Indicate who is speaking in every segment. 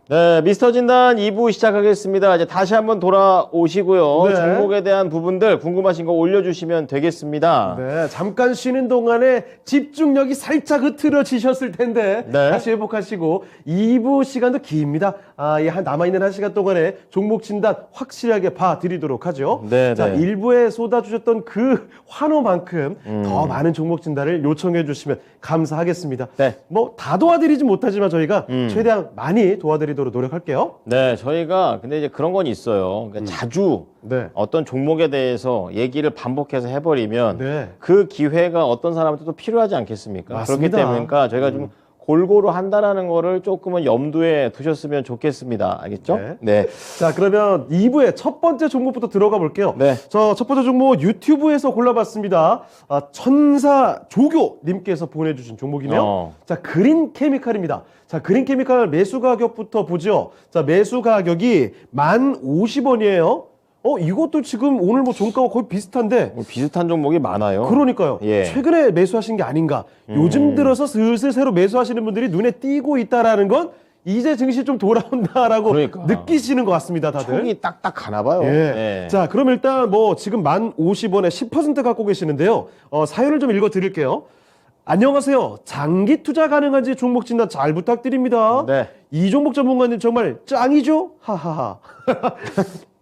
Speaker 1: 네, 미스터 진단 2부 시작하겠습니다. 이제 다시 한번 돌아오시고요.
Speaker 2: 네.
Speaker 1: 종목에 대한 부분들 궁금하신 거 올려주시면 되겠습니다.
Speaker 2: 네, 잠깐 쉬는 동안에 집중력이 살짝 흐트러지셨을 텐데
Speaker 1: 네.
Speaker 2: 다시 회복하시고 2부 시간도 깁니다. 남아있는 1시간 동안에 종목 진단 확실하게 봐드리도록 하죠.
Speaker 1: 네,
Speaker 2: 자,
Speaker 1: 네.
Speaker 2: 1부에 쏟아주셨던 그 환호만큼 더 많은 종목 진단을 요청해 주시면 감사하겠습니다.
Speaker 1: 네.
Speaker 2: 뭐 다 도와드리진 못하지만 저희가 최대한 많이 도와드리도록 노력할게요.
Speaker 1: 네, 저희가 근데 이제 그런 건 있어요. 그러니까 자주
Speaker 2: 네.
Speaker 1: 어떤 종목에 대해서 얘기를 반복해서 해버리면
Speaker 2: 네.
Speaker 1: 그 기회가 어떤 사람한테 또 필요하지 않겠습니까?
Speaker 2: 맞습니다.
Speaker 1: 그렇기 때문에 저희가 좀 골고루 한다라는 거를 조금은 염두에 두셨으면 좋겠습니다. 알겠죠?
Speaker 2: 네.
Speaker 1: 네.
Speaker 2: 자, 그러면 2부의 첫 번째 종목부터 들어가 볼게요.
Speaker 1: 네.
Speaker 2: 첫 번째 종목 유튜브에서 골라봤습니다. 천사 조교님께서 보내주신 종목이네요. 자, 그린 케미칼입니다. 자, 그린 케미칼 매수 가격부터 보죠. 자, 매수 가격이 1050원이에요. 이것도 지금 오늘 뭐 종가가 거의 비슷한데.
Speaker 1: 비슷한 종목이 많아요.
Speaker 2: 그러니까요.
Speaker 1: 예.
Speaker 2: 최근에 매수하신 게 아닌가. 요즘 들어서 슬슬 새로 매수하시는 분들이 눈에 띄고 있다라는 건 이제 증시 좀 돌아온다라고
Speaker 1: 그러니까.
Speaker 2: 느끼시는 것 같습니다, 다들.
Speaker 1: 촉이 딱딱 가나 봐요.
Speaker 2: 예.
Speaker 1: 네.
Speaker 2: 자, 그럼 일단 뭐 지금 1050원에 10% 갖고 계시는데요. 사연을 좀 읽어 드릴게요. 안녕하세요. 장기 투자 가능한지 종목 진단 잘 부탁드립니다.
Speaker 1: 네.
Speaker 2: 이 종목 전문가님 정말 짱이죠? 하하하.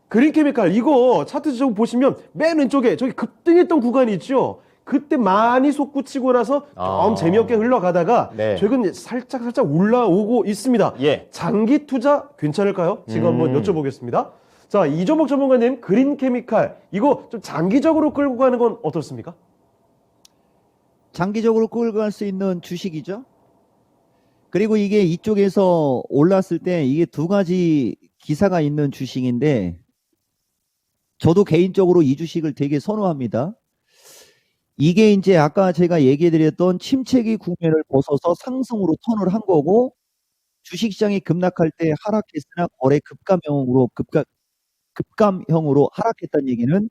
Speaker 2: 그린케미칼 이거 차트 좀 보시면 맨 왼쪽에 저기 급등했던 구간이 있죠. 그때 많이 솟구치고 나서 좀 재미없게 흘러가다가
Speaker 1: 네.
Speaker 2: 최근 살짝 올라오고 있습니다.
Speaker 1: 예.
Speaker 2: 장기 투자 괜찮을까요? 지금 한번 여쭤보겠습니다. 자, 이종목 전문가님, 그린케미칼 이거 좀 장기적으로 끌고 가는 건 어떻습니까?
Speaker 3: 장기적으로 끌고 갈 수 있는 주식이죠. 그리고 이게 이쪽에서 올랐을 때 이게 두 가지 기사가 있는 주식인데 저도 개인적으로 이 주식을 되게 선호합니다. 이게 이제 아까 제가 얘기해드렸던 침체기 국면을 벗어서 상승으로 턴을 한 거고 주식시장이 급락할 때 하락했으나 거래 급감형으로 하락했다는 얘기는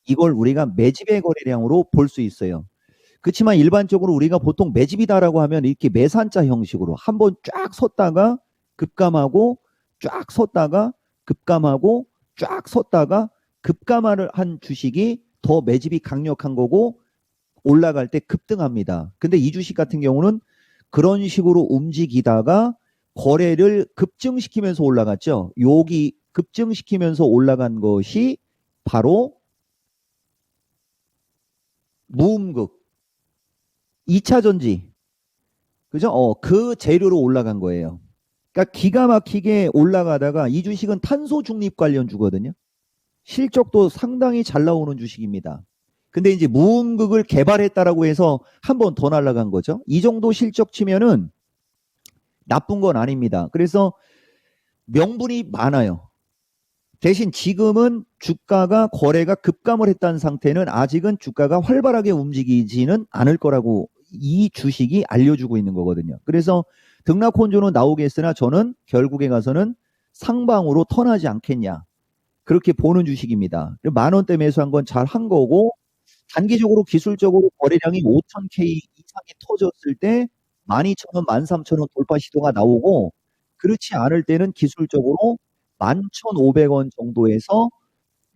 Speaker 3: 이걸 우리가 매집의 거래량으로 볼 수 있어요. 그렇지만 일반적으로 우리가 보통 매집이다라고 하면 이렇게 매산자 형식으로 한번 쫙 섰다가 급감하고 쫙 섰다가 급감하고 쫙 섰다가 급감을 한 주식이 더 매집이 강력한 거고 올라갈 때 급등합니다. 근데 이 주식 같은 경우는 그런 식으로 움직이다가 거래를 급증시키면서 올라갔죠. 여기 급증시키면서 올라간 것이 바로 무음극 2차 전지 그죠? 그 재료로 올라간 거예요. 그러니까 기가 막히게 올라가다가 이 주식은 탄소 중립 관련주거든요. 실적도 상당히 잘 나오는 주식입니다. 근데 이제 무음극을 개발했다라고 해서 한 번 더 날아간 거죠. 이 정도 실적 치면은 나쁜 건 아닙니다. 그래서 명분이 많아요. 대신 지금은 주가가 거래가 급감을 했다는 상태는 아직은 주가가 활발하게 움직이지는 않을 거라고 이 주식이 알려주고 있는 거거든요. 그래서 등락 혼조는 나오겠으나 저는 결국에 가서는 상방으로 턴하지 않겠냐. 그렇게 보는 주식입니다. 10,000원대 매수한 건 잘 한 거고 단기적으로 기술적으로 거래량이 5,000K 이상이 터졌을 때 12,000원, 13,000원 돌파 시도가 나오고 그렇지 않을 때는 기술적으로 11,500원 정도에서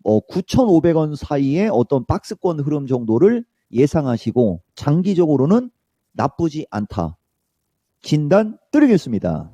Speaker 3: 9,500원 사이에 어떤 박스권 흐름 정도를 예상하시고 장기적으로는 나쁘지 않다. 진단 드리겠습니다.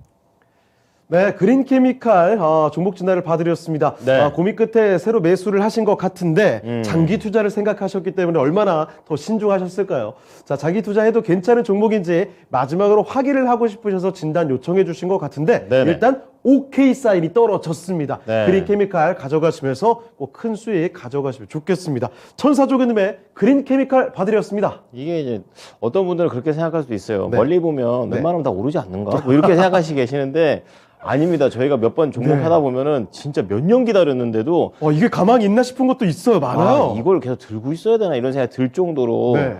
Speaker 2: 네, 그린케미칼 종목 진단을 봐드렸습니다.
Speaker 1: 네.
Speaker 2: 고민 끝에 새로 매수를 하신 것 같은데 장기 투자를 생각하셨기 때문에 얼마나 더 신중하셨을까요? 자, 장기 투자해도 괜찮은 종목인지 마지막으로 확인을 하고 싶으셔서 진단 요청해 주신 것 같은데
Speaker 1: 네네.
Speaker 2: 일단 OK 사인이 떨어졌습니다.
Speaker 1: 네.
Speaker 2: 그린케미칼 가져가시면서 꼭 큰 수익 가져가시면 좋겠습니다. 천사조교님의 그린케미칼 봐드렸습니다.
Speaker 1: 이게 이제 어떤 분들은 그렇게 생각할 수도 있어요.
Speaker 2: 네.
Speaker 1: 멀리 보면
Speaker 2: 네.
Speaker 1: 웬만하면 다 오르지 않는가? 뭐 이렇게 생각하시고 계시는데 아닙니다. 저희가 몇 번 종목
Speaker 2: 네.
Speaker 1: 하다 보면은 진짜 몇 년 기다렸는데도
Speaker 2: 이게 가만히 있나 싶은 것도 있어요. 많아요.
Speaker 1: 이걸 계속 들고 있어야 되나 이런 생각이 들 정도로
Speaker 2: 네.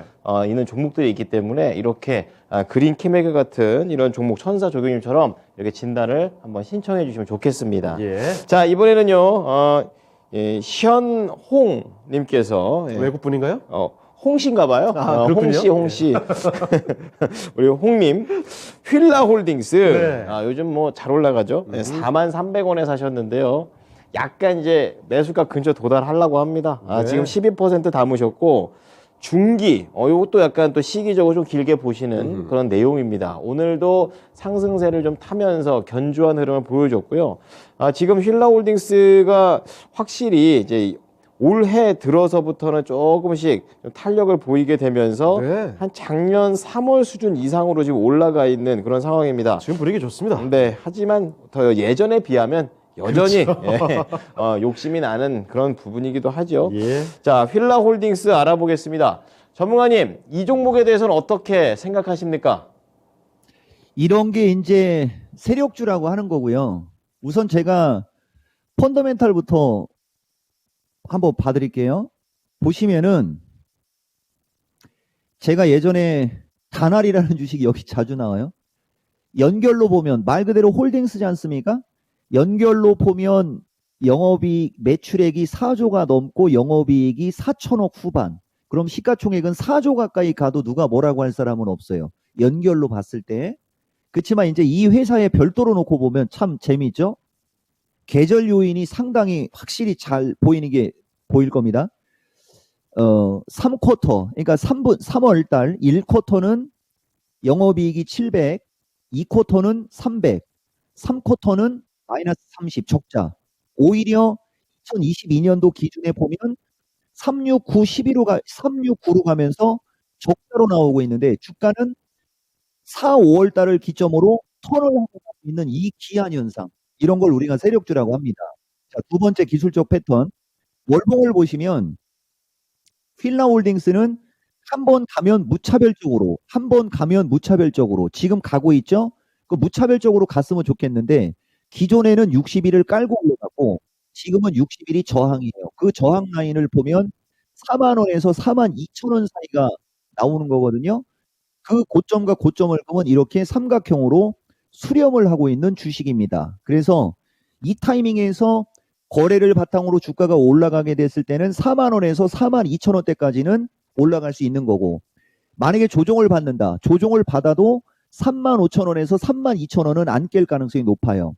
Speaker 1: 있는 종목들이 있기 때문에 이렇게 그린 케미칼 같은 이런 종목 천사 조교님처럼 이렇게 진단을 한번 신청해 주시면 좋겠습니다.
Speaker 2: 예.
Speaker 1: 자, 이번에는요, 현홍님께서
Speaker 2: 외국분인가요?
Speaker 1: 홍씨인가 봐요.
Speaker 2: 그렇군요.
Speaker 1: 홍씨. 우리 홍님. 휠라홀딩스.
Speaker 2: 네.
Speaker 1: 요즘 뭐 잘 올라가죠. 43,300원에 사셨는데요. 약간 이제 매수가 근처 도달하려고 합니다.
Speaker 2: 네.
Speaker 1: 지금 12% 담으셨고, 중기, 이것도 약간 또 시기적으로 좀 길게 보시는 그런 내용입니다. 오늘도 상승세를 좀 타면서 견조한 흐름을 보여줬고요. 지금 휠라홀딩스가 확실히 이제 올해 들어서부터는 조금씩 좀 탄력을 보이게 되면서
Speaker 2: 네.
Speaker 1: 한 작년 3월 수준 이상으로 지금 올라가 있는 그런 상황입니다.
Speaker 2: 지금 분위기 좋습니다.
Speaker 1: 네, 하지만 더 예전에 비하면 여전히 욕심이 나는 그런 부분이기도 하죠.
Speaker 2: 예.
Speaker 1: 자, 휠라홀딩스 알아보겠습니다. 전문가님, 이 종목에 대해서는 어떻게 생각하십니까?
Speaker 3: 이런 게 이제 세력주라고 하는 거고요. 우선 제가 펀더멘탈부터 한번 봐드릴게요. 보시면은 제가 예전에 다날이라는 주식이 여기 자주 나와요. 연결로 보면 말 그대로 홀딩스지 않습니까? 연결로 보면 영업이익 매출액이 4조가 넘고 영업이익이 4천억 후반. 그럼 시가총액은 4조 가까이 가도 누가 뭐라고 할 사람은 없어요. 연결로 봤을 때. 그렇지만 이제 이 회사에 별도로 놓고 보면 참 재미있죠? 계절 요인이 상당히 확실히 잘 보이는 게 보일 겁니다. 3쿼터, 그러니까 3월 달 1쿼터는 영업이익이 700, 2쿼터는 300, 3쿼터는 마이너스 30 적자. 오히려 2022년도 기준에 보면 369, 369로 가면서 적자로 나오고 있는데 주가는 4, 5월 달을 기점으로 턴을 하고 있는 이 기한 현상. 이런 걸 우리가 세력주라고 합니다. 자, 두 번째 기술적 패턴. 월봉을 보시면 휠라홀딩스는 한 번 가면 무차별적으로 지금 가고 있죠? 그 무차별적으로 갔으면 좋겠는데 기존에는 60일을 깔고 올라가고 지금은 60일이 저항이에요. 그 저항 라인을 보면 4만 원에서 4만 2천 원 사이가 나오는 거거든요. 그 고점과 고점을 보면 이렇게 삼각형으로 수렴을 하고 있는 주식입니다. 그래서 이 타이밍에서 거래를 바탕으로 주가가 올라가게 됐을 때는 4만 원에서 4만 2천 원대까지는 올라갈 수 있는 거고 만약에 조정을 받는다. 조정을 받아도 3만 5천 원에서 3만 2천 원은 안 깰 가능성이 높아요.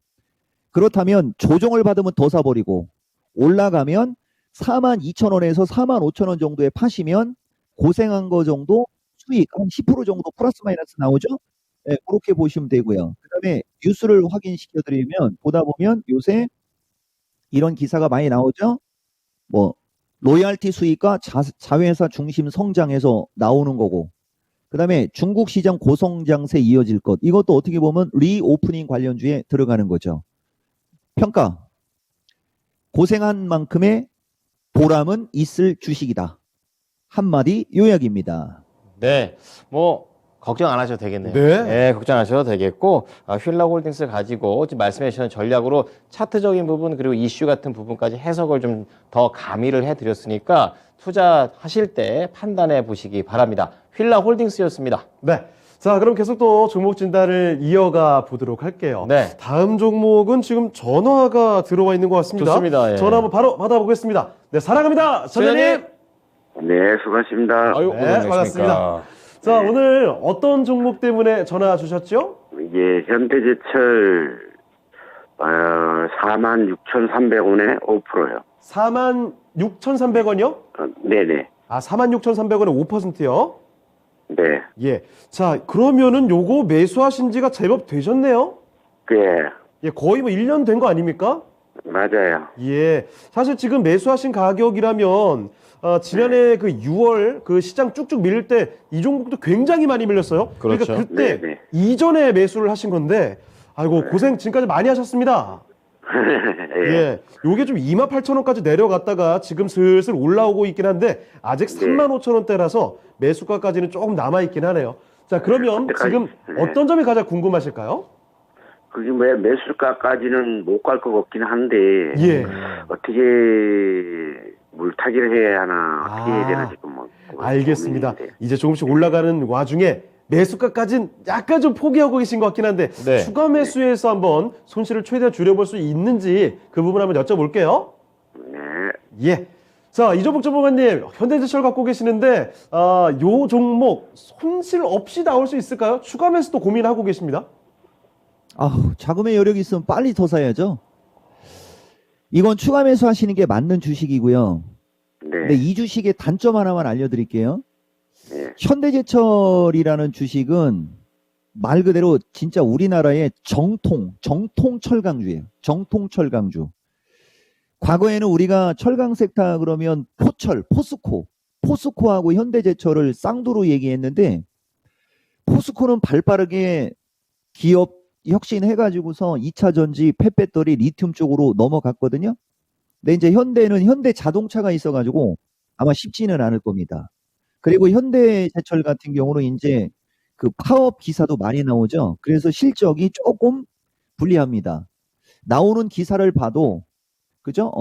Speaker 3: 그렇다면 조정을 받으면 더 사버리고 올라가면 4만 2천 원에서 4만 5천 원 정도에 파시면 고생한 거 정도 수익 한 10% 정도 플러스 마이너스 나오죠? 네, 그렇게 보시면 되고요. 그 다음에 뉴스를 확인시켜 드리면 보다 보면 요새 이런 기사가 많이 나오죠? 뭐 로열티 수익과 자회사 중심 성장에서 나오는 거고 그 다음에 중국 시장 고성장세 이어질 것 이것도 어떻게 보면 리오프닝 관련주에 들어가는 거죠. 평가 고생한 만큼의 보람은 있을 주식이다. 한마디 요약입니다.
Speaker 1: 네, 뭐 걱정 안 하셔도 되겠네요.
Speaker 2: 네.
Speaker 1: 걱정 안 하셔도 되겠고 휠라홀딩스 가지고 지금 말씀해 주신 전략으로 차트적인 부분 그리고 이슈 같은 부분까지 해석을 좀 더 가미를 해드렸으니까 투자하실 때 판단해 보시기 바랍니다. 휠라홀딩스였습니다.
Speaker 2: 네. 자, 그럼 계속 또 종목 진단을 이어가 보도록 할게요.
Speaker 1: 네.
Speaker 2: 다음 종목은 지금 전화가 들어와 있는 것 같습니다.
Speaker 1: 좋습니다. 예.
Speaker 2: 전화 한번 바로 받아보겠습니다. 네, 사랑합니다. 전현님.
Speaker 4: 네, 수고하십니다.
Speaker 1: 아유,
Speaker 2: 네,
Speaker 1: 고생하셨습니다.
Speaker 2: 반갑습니다. 자, 오늘 어떤 종목 때문에 전화 주셨죠?
Speaker 4: 이게 현대제철 46,300원에 5%요.
Speaker 2: 46,300원이요?
Speaker 4: 네네.
Speaker 2: 아, 46,300원에 5%요?
Speaker 4: 네.
Speaker 2: 예. 자, 그러면은 요거 매수하신 지가 제법 되셨네요?
Speaker 4: 예,
Speaker 2: 예, 거의 뭐 1년 된 거 아닙니까?
Speaker 4: 맞아요.
Speaker 2: 예. 사실 지금 매수하신 가격이라면, 지난해 그 6월 그 시장 쭉쭉 밀릴 때 이 종목도 굉장히 많이 밀렸어요.
Speaker 1: 그렇죠.
Speaker 2: 그러니까 그때
Speaker 4: 네네.
Speaker 2: 이전에 매수를 하신 건데, 아이고, 고생 지금까지 많이 하셨습니다.
Speaker 4: 예.
Speaker 2: 예. 요게 좀 28,000원까지 내려갔다가 지금 슬슬 올라오고 있긴 한데, 아직 35,000원대라서 매수가까지는 조금 남아있긴 하네요. 자, 그러면
Speaker 4: 그때까지,
Speaker 2: 지금
Speaker 4: 네.
Speaker 2: 어떤 점이 가장 궁금하실까요?
Speaker 4: 그게 왜 매수가까지는 못 갈 것 같긴 한데,
Speaker 2: 예.
Speaker 4: 어떻게 물타기를 해야 하나, 어떻게 해야 되나 지금 뭐.
Speaker 2: 알겠습니다.
Speaker 4: 고민인데.
Speaker 2: 이제 조금씩 올라가는 와중에 매수가까지는 약간 좀 포기하고 계신 것 같긴 한데
Speaker 1: 네.
Speaker 2: 추가 매수해서 한번 손실을 최대한 줄여볼 수 있는지 그 부분 한번 여쭤볼게요.
Speaker 4: 네.
Speaker 2: 예. 자, 이종복 전문가님, 현대제철 갖고 계시는데, 요 종목 손실 없이 나올 수 있을까요? 추가 매수도 고민하고 계십니다.
Speaker 3: 자금의 여력이 있으면 빨리 더 사야죠. 이건 추가 매수 하시는 게 맞는 주식이고요. 근데
Speaker 4: 네.
Speaker 3: 이 주식의 단점 하나만 알려드릴게요.
Speaker 4: 네.
Speaker 3: 현대제철이라는 주식은 말 그대로 진짜 우리나라의 정통 철강주예요. 정통 철강주. 과거에는 우리가 철강 섹터 그러면 포스코하고 현대제철을 쌍두로 얘기했는데, 포스코는 발빠르게 기업 혁신해가지고서 2차 전지, 폐배터리, 리튬 쪽으로 넘어갔거든요. 근데 이제 현대는 현대자동차가 있어가지고 아마 쉽지는 않을 겁니다. 그리고 현대제철 같은 경우는 이제 그 파업 기사도 많이 나오죠. 그래서 실적이 조금 불리합니다. 나오는 기사를 봐도 그죠?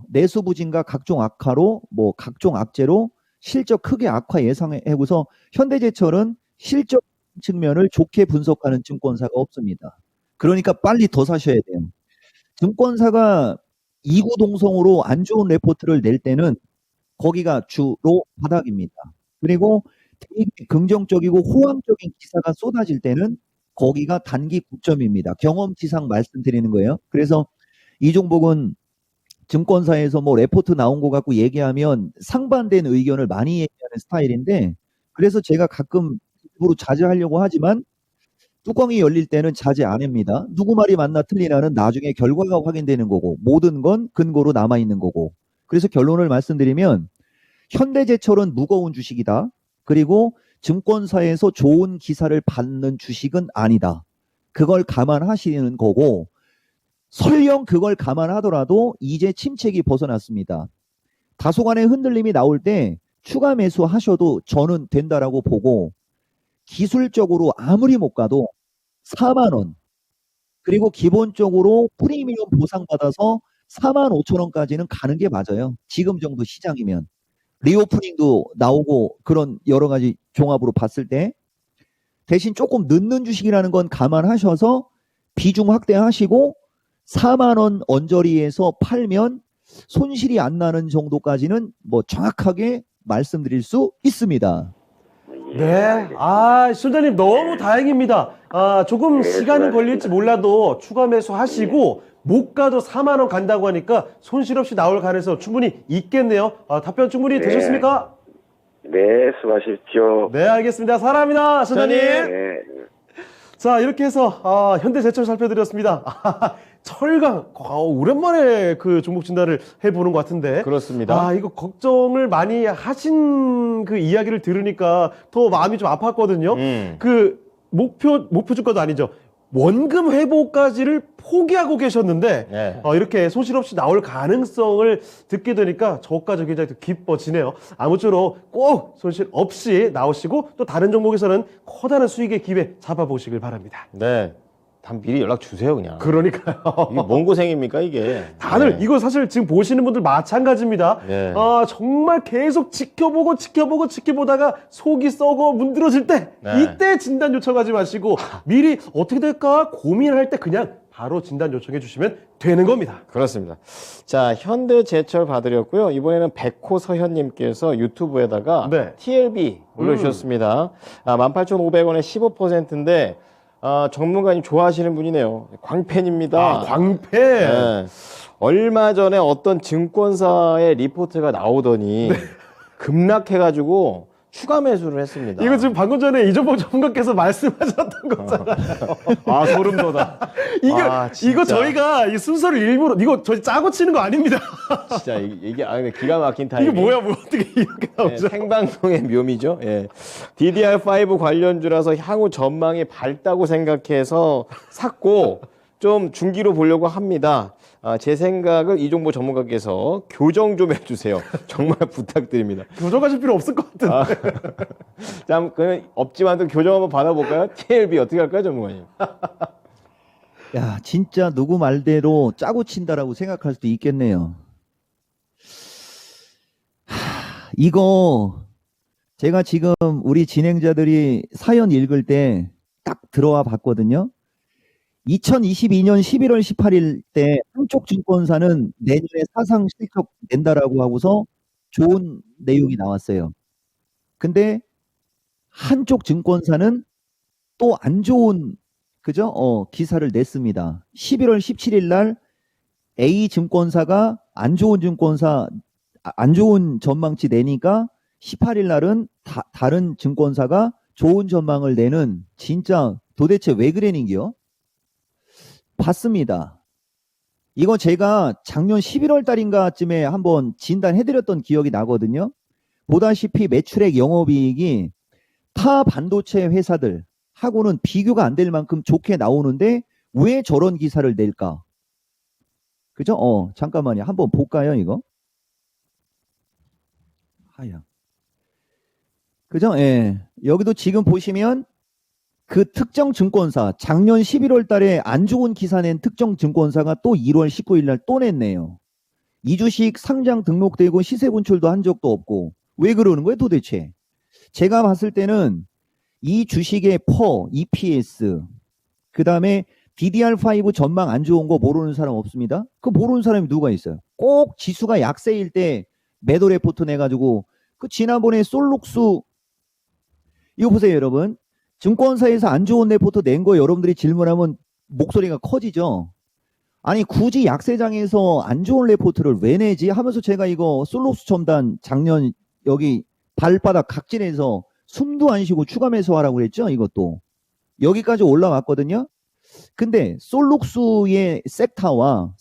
Speaker 3: 내수 부진과 각종 악화로 각종 악재로 실적 크게 악화 예상하고서 현대제철은 실적 측면을 좋게 분석하는 증권사가 없습니다. 그러니까 빨리 더 사셔야 돼요. 증권사가 이구동성으로 안 좋은 레포트를 낼 때는 거기가 주로 바닥입니다. 그리고 되게 긍정적이고 호황적인 기사가 쏟아질 때는 거기가 단기 고점입니다. 경험치상 말씀드리는 거예요. 그래서 이 종목은 증권사에서 레포트 나온 거 갖고 얘기하면 상반된 의견을 많이 얘기하는 스타일인데, 그래서 제가 가끔 일부러 자제하려고 하지만 뚜껑이 열릴 때는 자제 안 합니다. 누구 말이 맞나 틀리나는 나중에 결과가 확인되는 거고, 모든 건 근거로 남아있는 거고. 그래서 결론을 말씀드리면 현대제철은 무거운 주식이다. 그리고 증권사에서 좋은 기사를 받는 주식은 아니다. 그걸 감안하시는 거고, 설령 그걸 감안하더라도 이제 침체기 벗어났습니다. 다소간의 흔들림이 나올 때 추가 매수하셔도 저는 된다라고 보고, 기술적으로 아무리 못 가도 4만 원, 그리고 기본적으로 프리미엄 보상받아서 4만 5천 원까지는 가는 게 맞아요. 지금 정도 시장이면. 리오프닝도 나오고 그런 여러 가지 종합으로 봤을 때 대신 조금 늦는 주식이라는 건 감안하셔서 비중 확대하시고 4만 원 언저리에서 팔면 손실이 안 나는 정도까지는 정확하게 말씀드릴 수 있습니다.
Speaker 2: 네. 실장님 너무 다행입니다. 조금
Speaker 4: 네,
Speaker 2: 시간은
Speaker 4: 수고하셨습니다.
Speaker 2: 걸릴지 몰라도 추가 매수 하시고 못 가도 4만 원 간다고 하니까 손실 없이 나올 가능성 충분히 있겠네요. 답변 충분히
Speaker 4: 네.
Speaker 2: 되셨습니까?
Speaker 4: 네, 수고하십시오.
Speaker 2: 네, 알겠습니다. 사랑합니다, 실장님.
Speaker 4: 네.
Speaker 2: 자, 이렇게 해서 현대제철 살펴드렸습니다. 철강, 오랜만에 그 종목 진단을 해보는 것 같은데.
Speaker 1: 그렇습니다.
Speaker 2: 이거 걱정을 많이 하신 그 이야기를 들으니까 더 마음이 좀 아팠거든요. 그 목표 주가도 아니죠. 원금 회복까지를 포기하고 계셨는데
Speaker 1: 네.
Speaker 2: 이렇게 손실 없이 나올 가능성을 듣게 되니까 저까지 굉장히 더 기뻐지네요. 아무쪼록 꼭 손실 없이 나오시고 또 다른 종목에서는 커다란 수익의 기회 잡아보시길 바랍니다.
Speaker 1: 네. 다 미리 연락 주세요, 그냥.
Speaker 2: 그러니까요.
Speaker 1: 이게 뭔 고생입니까, 이게.
Speaker 2: 다들
Speaker 1: 네.
Speaker 2: 이거 사실 지금 보시는 분들 마찬가지입니다.
Speaker 1: 네.
Speaker 2: 정말 계속 지켜보다가 속이 썩어 문드러질 때
Speaker 1: 네.
Speaker 2: 이때 진단 요청하지 마시고 미리 어떻게 될까 고민할 때 그냥 바로 진단 요청해 주시면 되는 겁니다.
Speaker 1: 그렇습니다. 자, 현대제철 봐드렸고요. 이번에는 백호서현님께서 유튜브에다가
Speaker 2: 네.
Speaker 1: TLB 올려주셨습니다. 18,500원에 15%인데 전문가님 좋아하시는 분이네요. 광팬입니다.
Speaker 2: 광패.
Speaker 1: 네. 얼마 전에 어떤 증권사의 리포트가 나오더니 급락해가지고 추가 매수를 했습니다.
Speaker 2: 이거 지금 방금 전에 이종복 전문가께서 말씀하셨던 거잖아요.
Speaker 1: 소름 돋아. 진짜.
Speaker 2: 이거 저희가 이 순서를 일부러 이거 저희 짜고 치는 거 아닙니다.
Speaker 1: 진짜 이게 근데 기가 막힌 타이밍.
Speaker 2: 이게 뭐야, 어떻게 이렇게 나오죠?
Speaker 1: 생방송의 묘미죠. 예. DDR5 관련주라서 향후 전망이 밝다고 생각해서 샀고 좀 중기로 보려고 합니다. 제 생각을 이종보 전문가께서 교정 좀 해주세요. 정말 부탁드립니다.
Speaker 2: 교정하실 필요 없을 것 같은데.
Speaker 1: 자, 그냥 없지만 또 교정 한번 받아볼까요? TLB 어떻게 할까요, 전문가님?
Speaker 3: 야, 진짜 누구 말대로 짜고 친다라고 생각할 수도 있겠네요. 이거 제가 지금 우리 진행자들이 사연 읽을 때 딱 들어와 봤거든요. 2022년 11월 18일 때 한쪽 증권사는 내년에 사상 실적 낸다라고 하고서 좋은 내용이 나왔어요. 근데 한쪽 증권사는 또 안 좋은 그죠? 기사를 냈습니다. 11월 17일 날 A 증권사가 안 좋은 안 좋은 전망치 내니까 18일 날은 다른 증권사가 좋은 전망을 내는 진짜 도대체 왜 그래는겨? 봤습니다. 이거 제가 작년 11월 달인가쯤에 한번 진단해드렸던 기억이 나거든요. 보다시피 매출액 영업이익이 타 반도체 회사들 하고는 비교가 안 될 만큼 좋게 나오는데 왜 저런 기사를 낼까? 그죠? 잠깐만요. 한번 볼까요, 이거? 하야. 그죠? 예. 여기도 지금 보시면 그 특정 증권사, 작년 11월 달에 안 좋은 기사 낸 특정 증권사가 또 1월 19일 날 또 냈네요. 이 주식 상장 등록되고 시세 분출도 한 적도 없고 왜 그러는 거예요, 도대체? 제가 봤을 때는 이 주식의 퍼, EPS, 그 다음에 DDR5 전망 안 좋은 거 모르는 사람 없습니다? 그 모르는 사람이 누가 있어요? 꼭 지수가 약세일 때 매도 레포트 내가지고 그 지난번에 솔룩스 이거 보세요, 여러분. 증권사에서 안 좋은 레포트 낸 거 여러분들이 질문하면 목소리가 커지죠. 아니 굳이 약세장에서 안 좋은 레포트를 왜 내지 하면서 제가 이거 솔룩스 첨단 작년 여기 발바닥 각진해서 숨도 안 쉬고 추가 매수하라고 그랬죠. 이것도 여기까지 올라왔거든요. 근데 솔룩스의 섹터와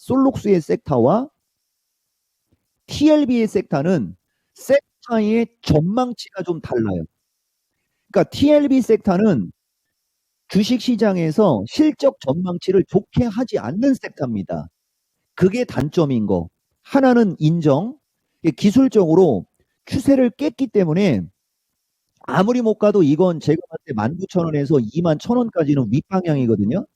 Speaker 3: TLB의 섹터는 섹터의 전망치가 좀 달라요. 그러니까 TLB 섹터는 주식시장에서 실적 전망치를 좋게 하지 않는 섹터입니다. 그게 단점인 거. 하나는 인정. 기술적으로 추세를 깼기 때문에 아무리 못 가도 이건 제가 봤을 때 19,000원에서 21,000원까지는 윗방향이거든요.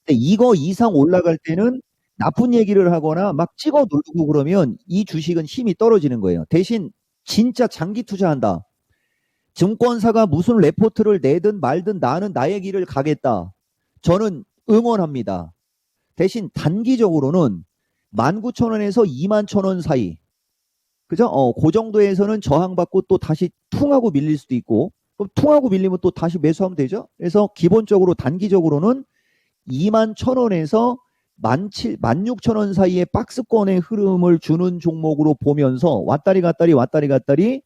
Speaker 3: 근데 이거 이상 올라갈 때는 나쁜 얘기를 하거나 막 찍어 누르고 그러면 이 주식은 힘이 떨어지는 거예요. 대신 진짜 장기 투자한다. 증권사가 무슨 레포트를 내든 말든 나는 나의 길을 가겠다. 저는 응원합니다. 대신 단기적으로는 19,000원에서 21,000원 사이. 그죠? 그 정도에서는 저항받고 또 다시 퉁하고 밀릴 수도 있고, 그럼 퉁하고 밀리면 또 다시 매수하면 되죠? 그래서 기본적으로 단기적으로는 21,000원에서 16,000원 사이의 박스권의 흐름을 주는 종목으로 보면서 왔다리 갔다리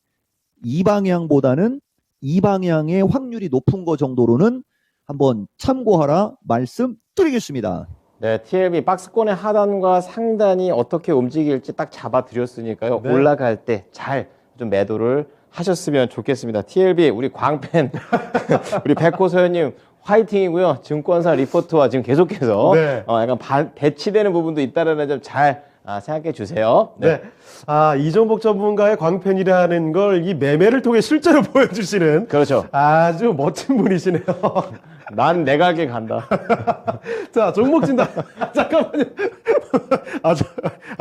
Speaker 3: 이 방향보다는 이 방향의 확률이 높은 거 정도로는 한번 참고하라 말씀드리겠습니다.
Speaker 1: 네, TLB 박스권의 하단과 상단이 어떻게 움직일지 딱 잡아드렸으니까요.
Speaker 2: 네.
Speaker 1: 올라갈 때 잘 좀 매도를 하셨으면 좋겠습니다. TLB 우리 광팬 우리 백호 소연님 화이팅이고요. 증권사 리포트와 지금 계속해서
Speaker 2: 네.
Speaker 1: 약간 배치되는 부분도 있다라는 점 잘 생각해 주세요.
Speaker 2: 네. 이종복 전문가의 광팬이라는 걸 이 매매를 통해 실제로 보여주시는
Speaker 1: 그렇죠.
Speaker 2: 아주 멋진 분이시네요.
Speaker 1: 난 내 가게 간다.
Speaker 2: 자, 종목 진단. 잠깐만요.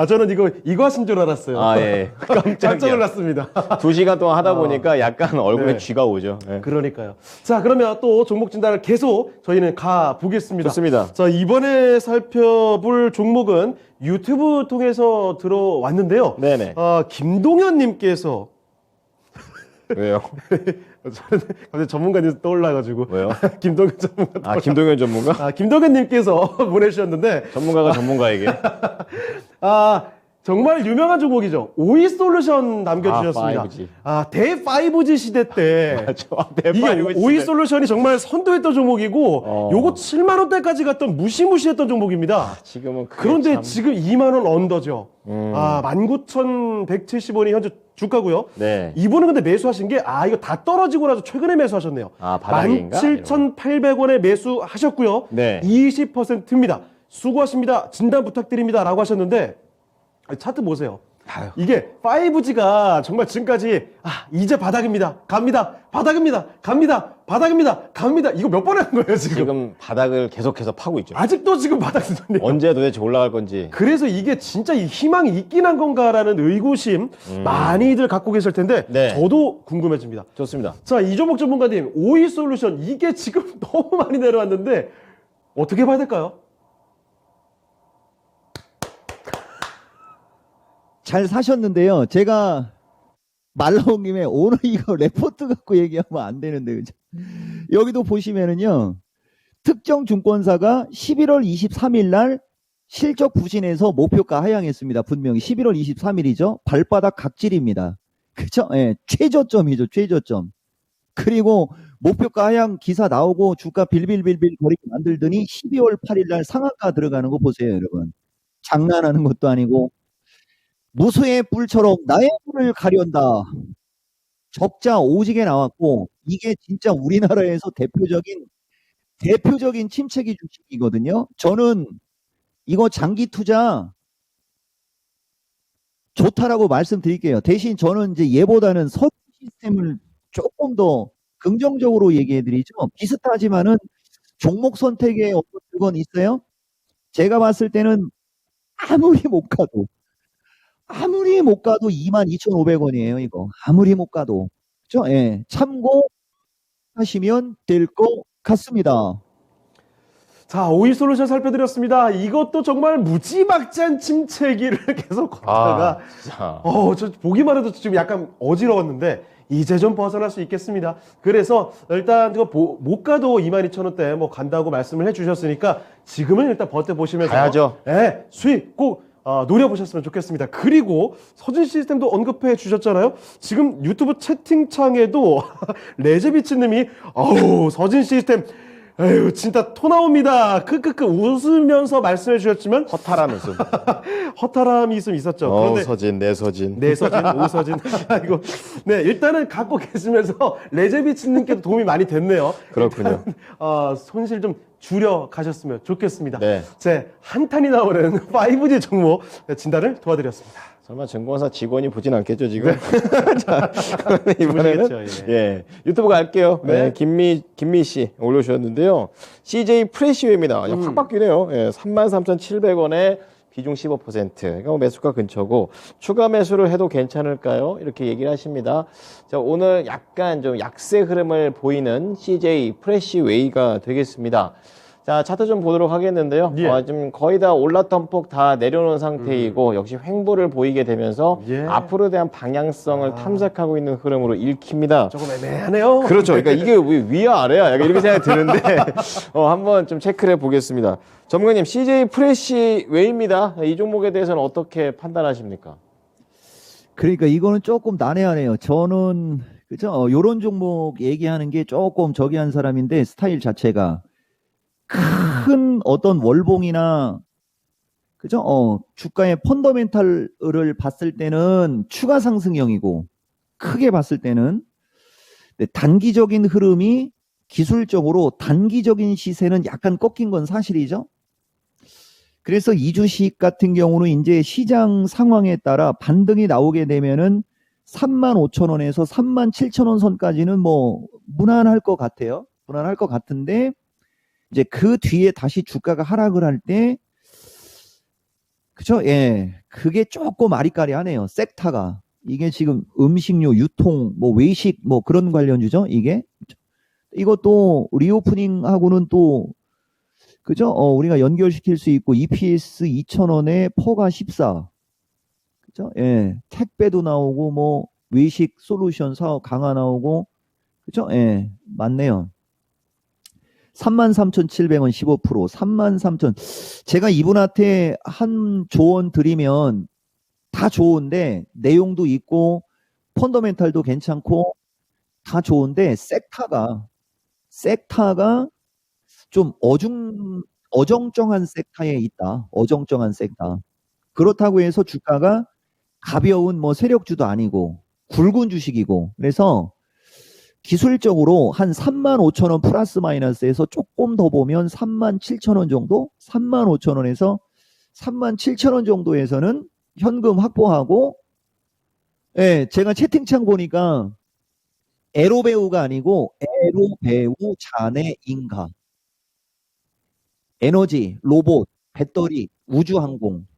Speaker 2: 저는 이거 하신 줄 알았어요.
Speaker 1: 예.
Speaker 2: 깜짝 놀랐습니다.
Speaker 1: 2시간 동안 하다 보니까 약간 얼굴에
Speaker 2: 네.
Speaker 1: 쥐가 오죠. 네.
Speaker 2: 그러니까요. 자, 그러면 또 종목 진단을 계속 저희는 가보겠습니다.
Speaker 1: 좋습니다.
Speaker 2: 자, 이번에 살펴볼 종목은 유튜브 통해서 들어왔는데요.
Speaker 1: 네네.
Speaker 2: 김동현님께서
Speaker 1: 왜요?
Speaker 2: 저는 갑자기 전문가님 떠올라가지고
Speaker 1: 왜요?
Speaker 2: 김동현 전문가.
Speaker 1: 김동현 전문가?
Speaker 2: 김동현님께서 보내주셨는데
Speaker 1: 전문가가 전문가에게.
Speaker 2: 정말 유명한 종목이죠. 오이솔루션 남겨주셨습니다.
Speaker 1: 5G.
Speaker 2: 대5G 시대 때
Speaker 1: 맞아.
Speaker 2: 이게 오이솔루션이 정말 선도했던 종목이고 요거 7만 원대까지 갔던 무시무시했던 종목입니다.
Speaker 1: 지금은
Speaker 2: 그런데
Speaker 1: 참...
Speaker 2: 지금 2만 원 언더죠. 19,170원이 현재 주가고요.
Speaker 1: 네.
Speaker 2: 이분은 근데 매수하신 게 이거 다 떨어지고 나서 최근에 매수하셨네요.
Speaker 1: 바닥인가?
Speaker 2: 17,800원에 매수하셨고요.
Speaker 1: 네.
Speaker 2: 20%입니다. 수고하십니다. 진단 부탁드립니다. 라고 하셨는데 차트 보세요. 이게 5G가 정말 지금까지 이제 바닥입니다. 갑니다. 바닥입니다. 갑니다. 바닥입니다. 갑니다. 이거 몇 번 한 거예요,
Speaker 1: 지금 바닥을 계속해서 파고 있죠.
Speaker 2: 아직도 지금 바닥 수준이에요.
Speaker 1: 언제 도대체 올라갈 건지.
Speaker 2: 그래서 이게 진짜 이 희망이 있긴 한 건가라는 의구심 많이들 갖고 계실 텐데
Speaker 1: 네.
Speaker 2: 저도 궁금해집니다.
Speaker 1: 좋습니다.
Speaker 2: 자, 이종목 전문가님, 오이솔루션 이게 지금 너무 많이 내려왔는데 어떻게 봐야 될까요?
Speaker 3: 잘 사셨는데요. 제가 말 나온 김에 오늘 이거 레포트 갖고 얘기하면 안 되는데, 그죠? 여기도 보시면은요, 특정 증권사가 11월 23일 날 실적 부진해서 목표가 하향했습니다. 분명히 11월 23일이죠. 발바닥 각질입니다. 그죠? 예, 최저점이죠, 최저점. 그리고 목표가 하향 기사 나오고 주가 빌빌빌빌 거리게 만들더니 12월 8일 날 상한가 들어가는 거 보세요, 여러분. 장난하는 것도 아니고 무수의 뿔처럼 나의 뿔을 가련다. 적자 오지게 나왔고 이게 진짜 우리나라에서 대표적인 침체기 주식이거든요. 저는 이거 장기 투자 좋다라고 말씀드릴게요. 대신 저는 이제 얘보다는 서진 시스템을 조금 더 긍정적으로 얘기해드리죠. 비슷하지만은 종목 선택에 어떤 그건 있어요? 제가 봤을 때는 아무리 못 가도 22,500원이에요, 이거. 아무리 못 가도. 그죠? 예. 참고하시면 될 것 같습니다.
Speaker 2: 자, 오이솔루션 살펴드렸습니다. 이것도 정말 무지막지한 침체기를 계속 걷다가
Speaker 1: 진짜.
Speaker 2: 저 보기만 해도 지금 약간 어지러웠는데 이제 좀 벗어날 수 있겠습니다. 그래서 일단 못 가도 22,000원대 뭐 간다고 말씀을 해주셨으니까 지금은 일단 버텨보시면서
Speaker 1: 가야죠.
Speaker 2: 예, 수익 꼭 노려보셨으면 좋겠습니다. 그리고 서진 시스템도 언급해 주셨잖아요. 지금 유튜브 채팅창에도 레제비치님이 서진 시스템 에휴 진짜 토 나옵니다. 크크크 웃으면서 말씀해 주셨지만
Speaker 1: 허탈함이 있어.
Speaker 2: 허탈함이 좀 있었죠. 그런데
Speaker 1: 서진, 내 서진.
Speaker 2: 네 서진, 오서진. 이거 네 일단은 갖고 계시면서 레제비치님께도 도움이 많이 됐네요.
Speaker 1: 그렇군요.
Speaker 2: 일단, 손실 좀 줄여 가셨으면 좋겠습니다.
Speaker 1: 네.
Speaker 2: 제 한탄이 나오는 5G 종목 진단을 도와드렸습니다.
Speaker 1: 설마 증권사 직원이 보진 않겠죠, 지금? 자, 그러면 이번에는
Speaker 2: 보시겠죠,
Speaker 1: 예, 유튜브 갈게요.
Speaker 2: 네.
Speaker 1: 네, 김미 씨 올려주셨는데요. CJ 프레시웨입니다. 확 바뀌네요. 예, 33,700원에 비중 15%. 그러니까 뭐 매수가 근처고 추가 매수를 해도 괜찮을까요? 이렇게 얘기를 하십니다. 자, 오늘 약간 좀 약세 흐름을 보이는 CJ 프레시웨이가 되겠습니다. 자, 차트 좀 보도록 하겠는데요.
Speaker 2: 예.
Speaker 1: 지금 거의 다 올랐던 폭 다 내려놓은 상태이고 역시 횡보를 보이게 되면서
Speaker 2: 예.
Speaker 1: 앞으로 대한 방향성을 탐색하고 있는 흐름으로 읽힙니다.
Speaker 2: 조금 애매하네요.
Speaker 1: 그렇죠. 그러니까 이게 위야 아래야 약간 이렇게 생각이 드는데 한번 좀 체크를 해보겠습니다. 전문가님, CJ 프레시웨이입니다. 이 종목에 대해서는 어떻게 판단하십니까?
Speaker 3: 그러니까 이거는 조금 난해하네요. 저는 그죠? 요런 종목 얘기하는 게 조금 저기 한 사람인데 스타일 자체가 큰 어떤 월봉이나 그죠? 주가의 펀더멘탈을 봤을 때는 추가 상승형이고 크게 봤을 때는 단기적인 흐름이 기술적으로 단기적인 시세는 약간 꺾인 건 사실이죠. 그래서 이 주식 같은 경우는 이제 시장 상황에 따라 반등이 나오게 되면은 35,000원에서 37,000원 선까지는 뭐 무난할 것 같아요. 무난할 것 같은데 이제 그 뒤에 다시 주가가 하락을 할 때 그죠? 예. 그게 조금 아리까리하네요. 섹터가. 이게 지금 음식료, 유통, 뭐 외식 뭐 그런 관련주죠, 이게. 이것도 리오프닝하고는 또 그죠? 우리가 연결시킬 수 있고 EPS 2,000원에 퍼가 14. 그죠? 예. 택배도 나오고 뭐 외식 솔루션 사업 강화 나오고 그죠? 예. 맞네요. 33,700원 15%, 33,000. 제가 이분한테 한 조언 드리면 다 좋은데 내용도 있고 펀더멘탈도 괜찮고 다 좋은데 섹터가 좀 어정쩡한 섹터에 있다. 어정쩡한 섹터. 그렇다고 해서 주가가 가벼운 뭐 세력주도 아니고 굵은 주식이고 그래서 기술적으로 한 35,000원 플러스 마이너스에서 조금 더 보면 37,000원 정도? 35,000원에서 37,000원 정도에서는 현금 확보하고 예, 제가 채팅창 보니까 에로배우가 아니고 에로배우 자네인가 에너지, 로봇, 배터리, 우주항공,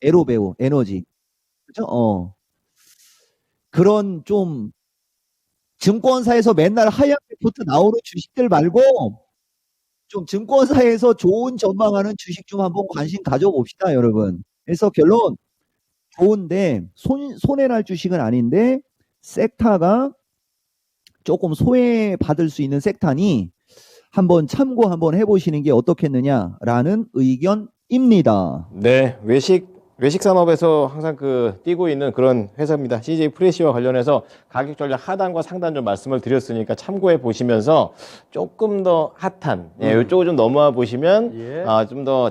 Speaker 3: 에로배우, 에너지. 그죠? 그런 좀 증권사에서 맨날 하얀 리포트 나오는 주식들 말고 좀 증권사에서 좋은 전망하는 주식 좀 한번 관심 가져봅시다, 여러분. 그래서 결론 좋은데 손해날 주식은 아닌데 섹타가 조금 소외받을 수 있는 섹타니 한번 참고 한번 해보시는 게 어떻겠느냐라는 의견입니다.
Speaker 1: 네, 외식 산업에서 항상 뛰고 있는 그런 회사입니다. CJ 프레시와 관련해서 가격 전략 하단과 상단 좀 말씀을 드렸으니까 참고해 보시면서 조금 더 핫한, 이쪽을 좀 넘어와 보시면
Speaker 2: 예.
Speaker 1: 좀 더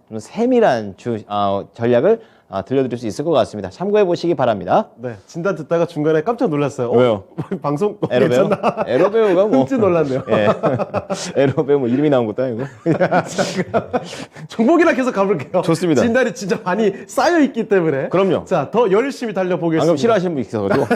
Speaker 1: 좀 세밀한 전략을 들려드릴 수 있을 것 같습니다. 참고해 보시기 바랍니다.
Speaker 2: 네, 진단 듣다가 중간에 깜짝 놀랐어요.
Speaker 1: 왜요?
Speaker 2: 방송
Speaker 1: 에러배우?
Speaker 2: 괜찮나?
Speaker 1: 에러배우가 뭐.
Speaker 2: 흠칫 놀랐네요.
Speaker 1: 예. 에러배우 뭐 이름이 나온 것도 아니고.
Speaker 2: 종목이라 계속 가볼게요.
Speaker 1: 좋습니다.
Speaker 2: 진단이 진짜 많이 쌓여 있기 때문에.
Speaker 1: 그럼요.
Speaker 2: 자, 더 열심히 달려보겠습니다.
Speaker 1: 방금 싫어하시는 분 있어가지고.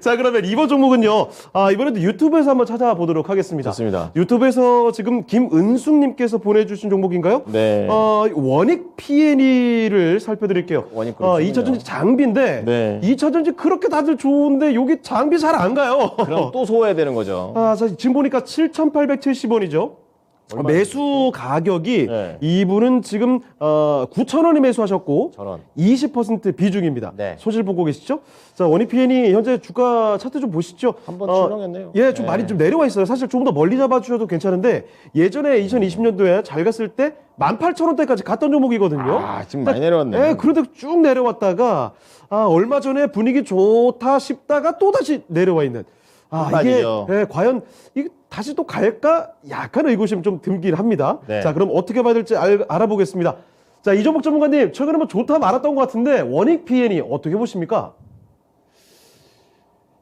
Speaker 2: 자, 그러면 이번 종목은요. 이번에도 유튜브에서 한번 찾아보도록 하겠습니다.
Speaker 1: 좋습니다.
Speaker 2: 유튜브에서 지금 김은숙님께서 보내주신 종목인가요?
Speaker 1: 네.
Speaker 2: 원익 P&E를 살펴드릴게요.
Speaker 1: 원익 그룹군요.
Speaker 2: 2차전지 장비인데,
Speaker 1: 네.
Speaker 2: 2차전지 그렇게 다들 좋은데, 여기 장비 잘 안 가요.
Speaker 1: 그럼 또 소화해야 되는 거죠.
Speaker 2: 자, 지금 보니까 7,870원이죠. 매수 가격이
Speaker 1: 네.
Speaker 2: 이분은 지금 9,000원에 매수하셨고
Speaker 1: 1,000원.
Speaker 2: 20% 비중입니다.
Speaker 1: 네.
Speaker 2: 소실 보고 계시죠? 자, 원익 P&E 현재 주가 차트 좀 보시죠.
Speaker 1: 한번 출렁했네요.
Speaker 2: 예, 좀
Speaker 1: 네.
Speaker 2: 많이 좀 내려와 있어요. 사실 조금 더 멀리 잡아주셔도 괜찮은데 예전에 2020년도에 잘 갔을 때 18,000원대까지 갔던 종목이거든요.
Speaker 1: 지금 많이 내려왔네.
Speaker 2: 예, 그런데 쭉 내려왔다가 얼마 전에 분위기 좋다 싶다가 또 다시 내려와 있는. 이게
Speaker 1: 빠지죠.
Speaker 2: 과연 이게 다시 또 갈까? 약간 의구심 좀 들긴 합니다.
Speaker 1: 네.
Speaker 2: 자, 그럼 어떻게 봐야 될지 알아보겠습니다. 자, 이종목 전문가님, 최근에 뭐 좋다 말았던 것 같은데 원익 P&E 어떻게 보십니까?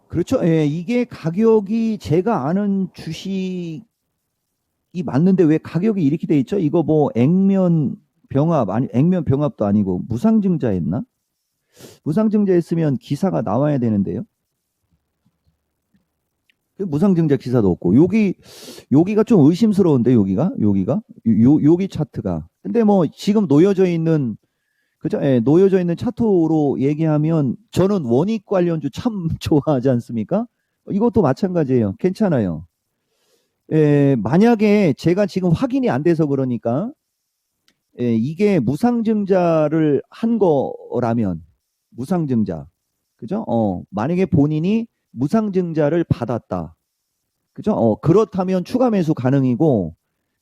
Speaker 3: 그렇죠. 예, 이게 가격이 제가 아는 주식이 맞는데 왜 가격이 이렇게 돼 있죠? 이거 뭐 액면 병합도 아니고 무상증자했나? 무상증자했으면 기사가 나와야 되는데요. 무상증자 기사도 없고 여기가 좀 의심스러운데 여기 차트가. 근데 뭐 지금 놓여져 있는 그죠? 예, 놓여져 있는 차트로 얘기하면 저는 원익 관련주 참 좋아하지 않습니까? 이것도 마찬가지예요. 괜찮아요. 예, 만약에 제가 지금 확인이 안 돼서 그러니까 이게 무상증자를 한 거라면 무상증자 그죠? 만약에 본인이 무상증자를 받았다. 그죠? 그렇다면 추가 매수 가능이고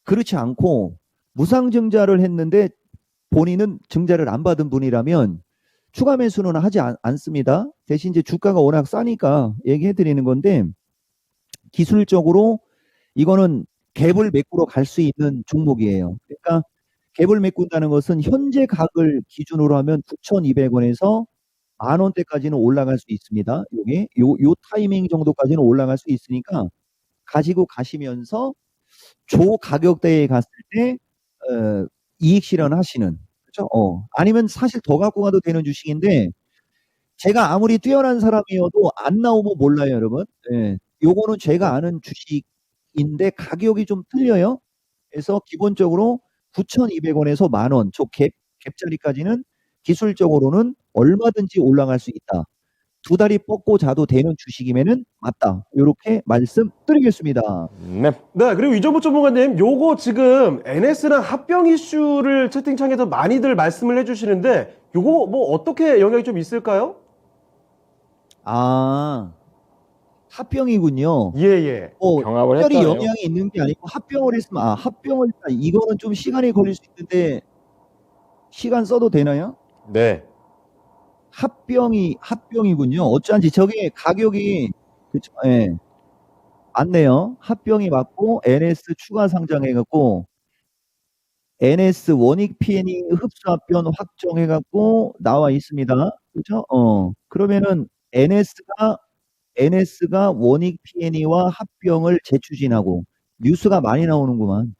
Speaker 3: 그렇지 않고 무상증자를 했는데 본인은 증자를 안 받은 분이라면 추가 매수는 하지 않습니다. 대신 이제 주가가 워낙 싸니까 얘기해 드리는 건데 기술적으로 이거는 갭을 메꾸러 갈 수 있는 종목이에요. 그러니까 갭을 메꾼다는 것은 현재 각을 기준으로 하면 9,200원에서 10,000원대까지는 올라갈 수 있습니다. 요 타이밍 정도까지는 올라갈 수 있으니까 가지고 가시면서 조 가격대에 갔을 때 이익 실현하시는 그렇죠? 아니면 사실 더 갖고 가도 되는 주식인데 제가 아무리 뛰어난 사람이어도 안 나오면 몰라요, 여러분. 예. 요거는 제가 아는 주식인데 가격이 좀 틀려요. 그래서 기본적으로 9,200원에서 10,000원 저 갭자리까지는 기술적으로는 얼마든지 올라갈 수 있다. 두 다리 뻗고 자도 되는 주식이면은 맞다. 이렇게 말씀드리겠습니다.
Speaker 1: 네.
Speaker 2: 네, 그리고 이종목 전문가님, 요거 지금 NS랑 합병 이슈를 채팅창에서 많이들 말씀을 해주시는데 요거 뭐 어떻게 영향이 좀 있을까요?
Speaker 3: 합병이군요.
Speaker 2: 예.
Speaker 1: 병합을
Speaker 3: 특별히
Speaker 1: 했다네요.
Speaker 3: 영향이 있는 게 아니고 합병을 했으면 합병을 했다. 이거는 좀 시간이 걸릴 수 있는데 시간 써도 되나요?
Speaker 1: 네.
Speaker 3: 합병이군요. 어쩐지 저게 가격이 그쵸? 예. 맞네요. 합병이 맞고 NS 추가 상장해갖고 NS 원익 P&E 흡수 합병 확정해갖고 나와 있습니다. 그렇죠? 그러면은 NS가 원익 P&E와 합병을 재추진하고 뉴스가 많이 나오는구만.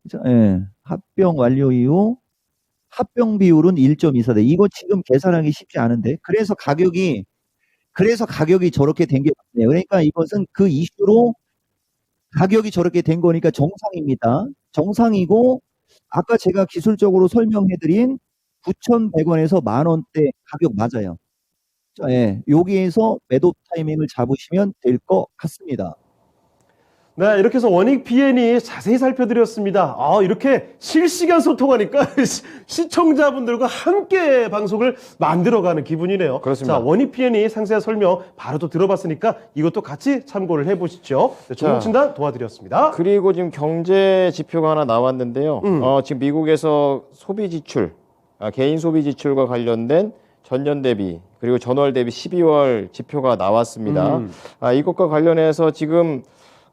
Speaker 3: 그죠? 예. 합병 완료 이후 합병 비율은 1.24대. 이거 지금 계산하기 쉽지 않은데. 그래서 가격이 저렇게 된 게 맞네요. 그러니까 이것은 그 이슈로 가격이 저렇게 된 거니까 정상입니다. 정상이고 아까 제가 기술적으로 설명해드린 9,100원에서 10,000원대 가격 맞아요. 예, 여기에서 매도 타이밍을 잡으시면 될 것 같습니다.
Speaker 2: 네, 이렇게 해서 원익 PN이 자세히 살펴드렸습니다. 이렇게 실시간 소통하니까 시청자분들과 함께 방송을 만들어가는 기분이네요.
Speaker 1: 그렇습니다.
Speaker 2: 자, 원익 PN이 상세한 설명 바로 또 들어봤으니까 이것도 같이 참고를 해보시죠. 네, 종목진단 도와드렸습니다.
Speaker 1: 그리고 지금 경제 지표가 하나 나왔는데요. 지금 미국에서 소비 지출, 개인 소비 지출과 관련된 전년 대비 그리고 전월 대비 12월 지표가 나왔습니다. 이것과 관련해서 지금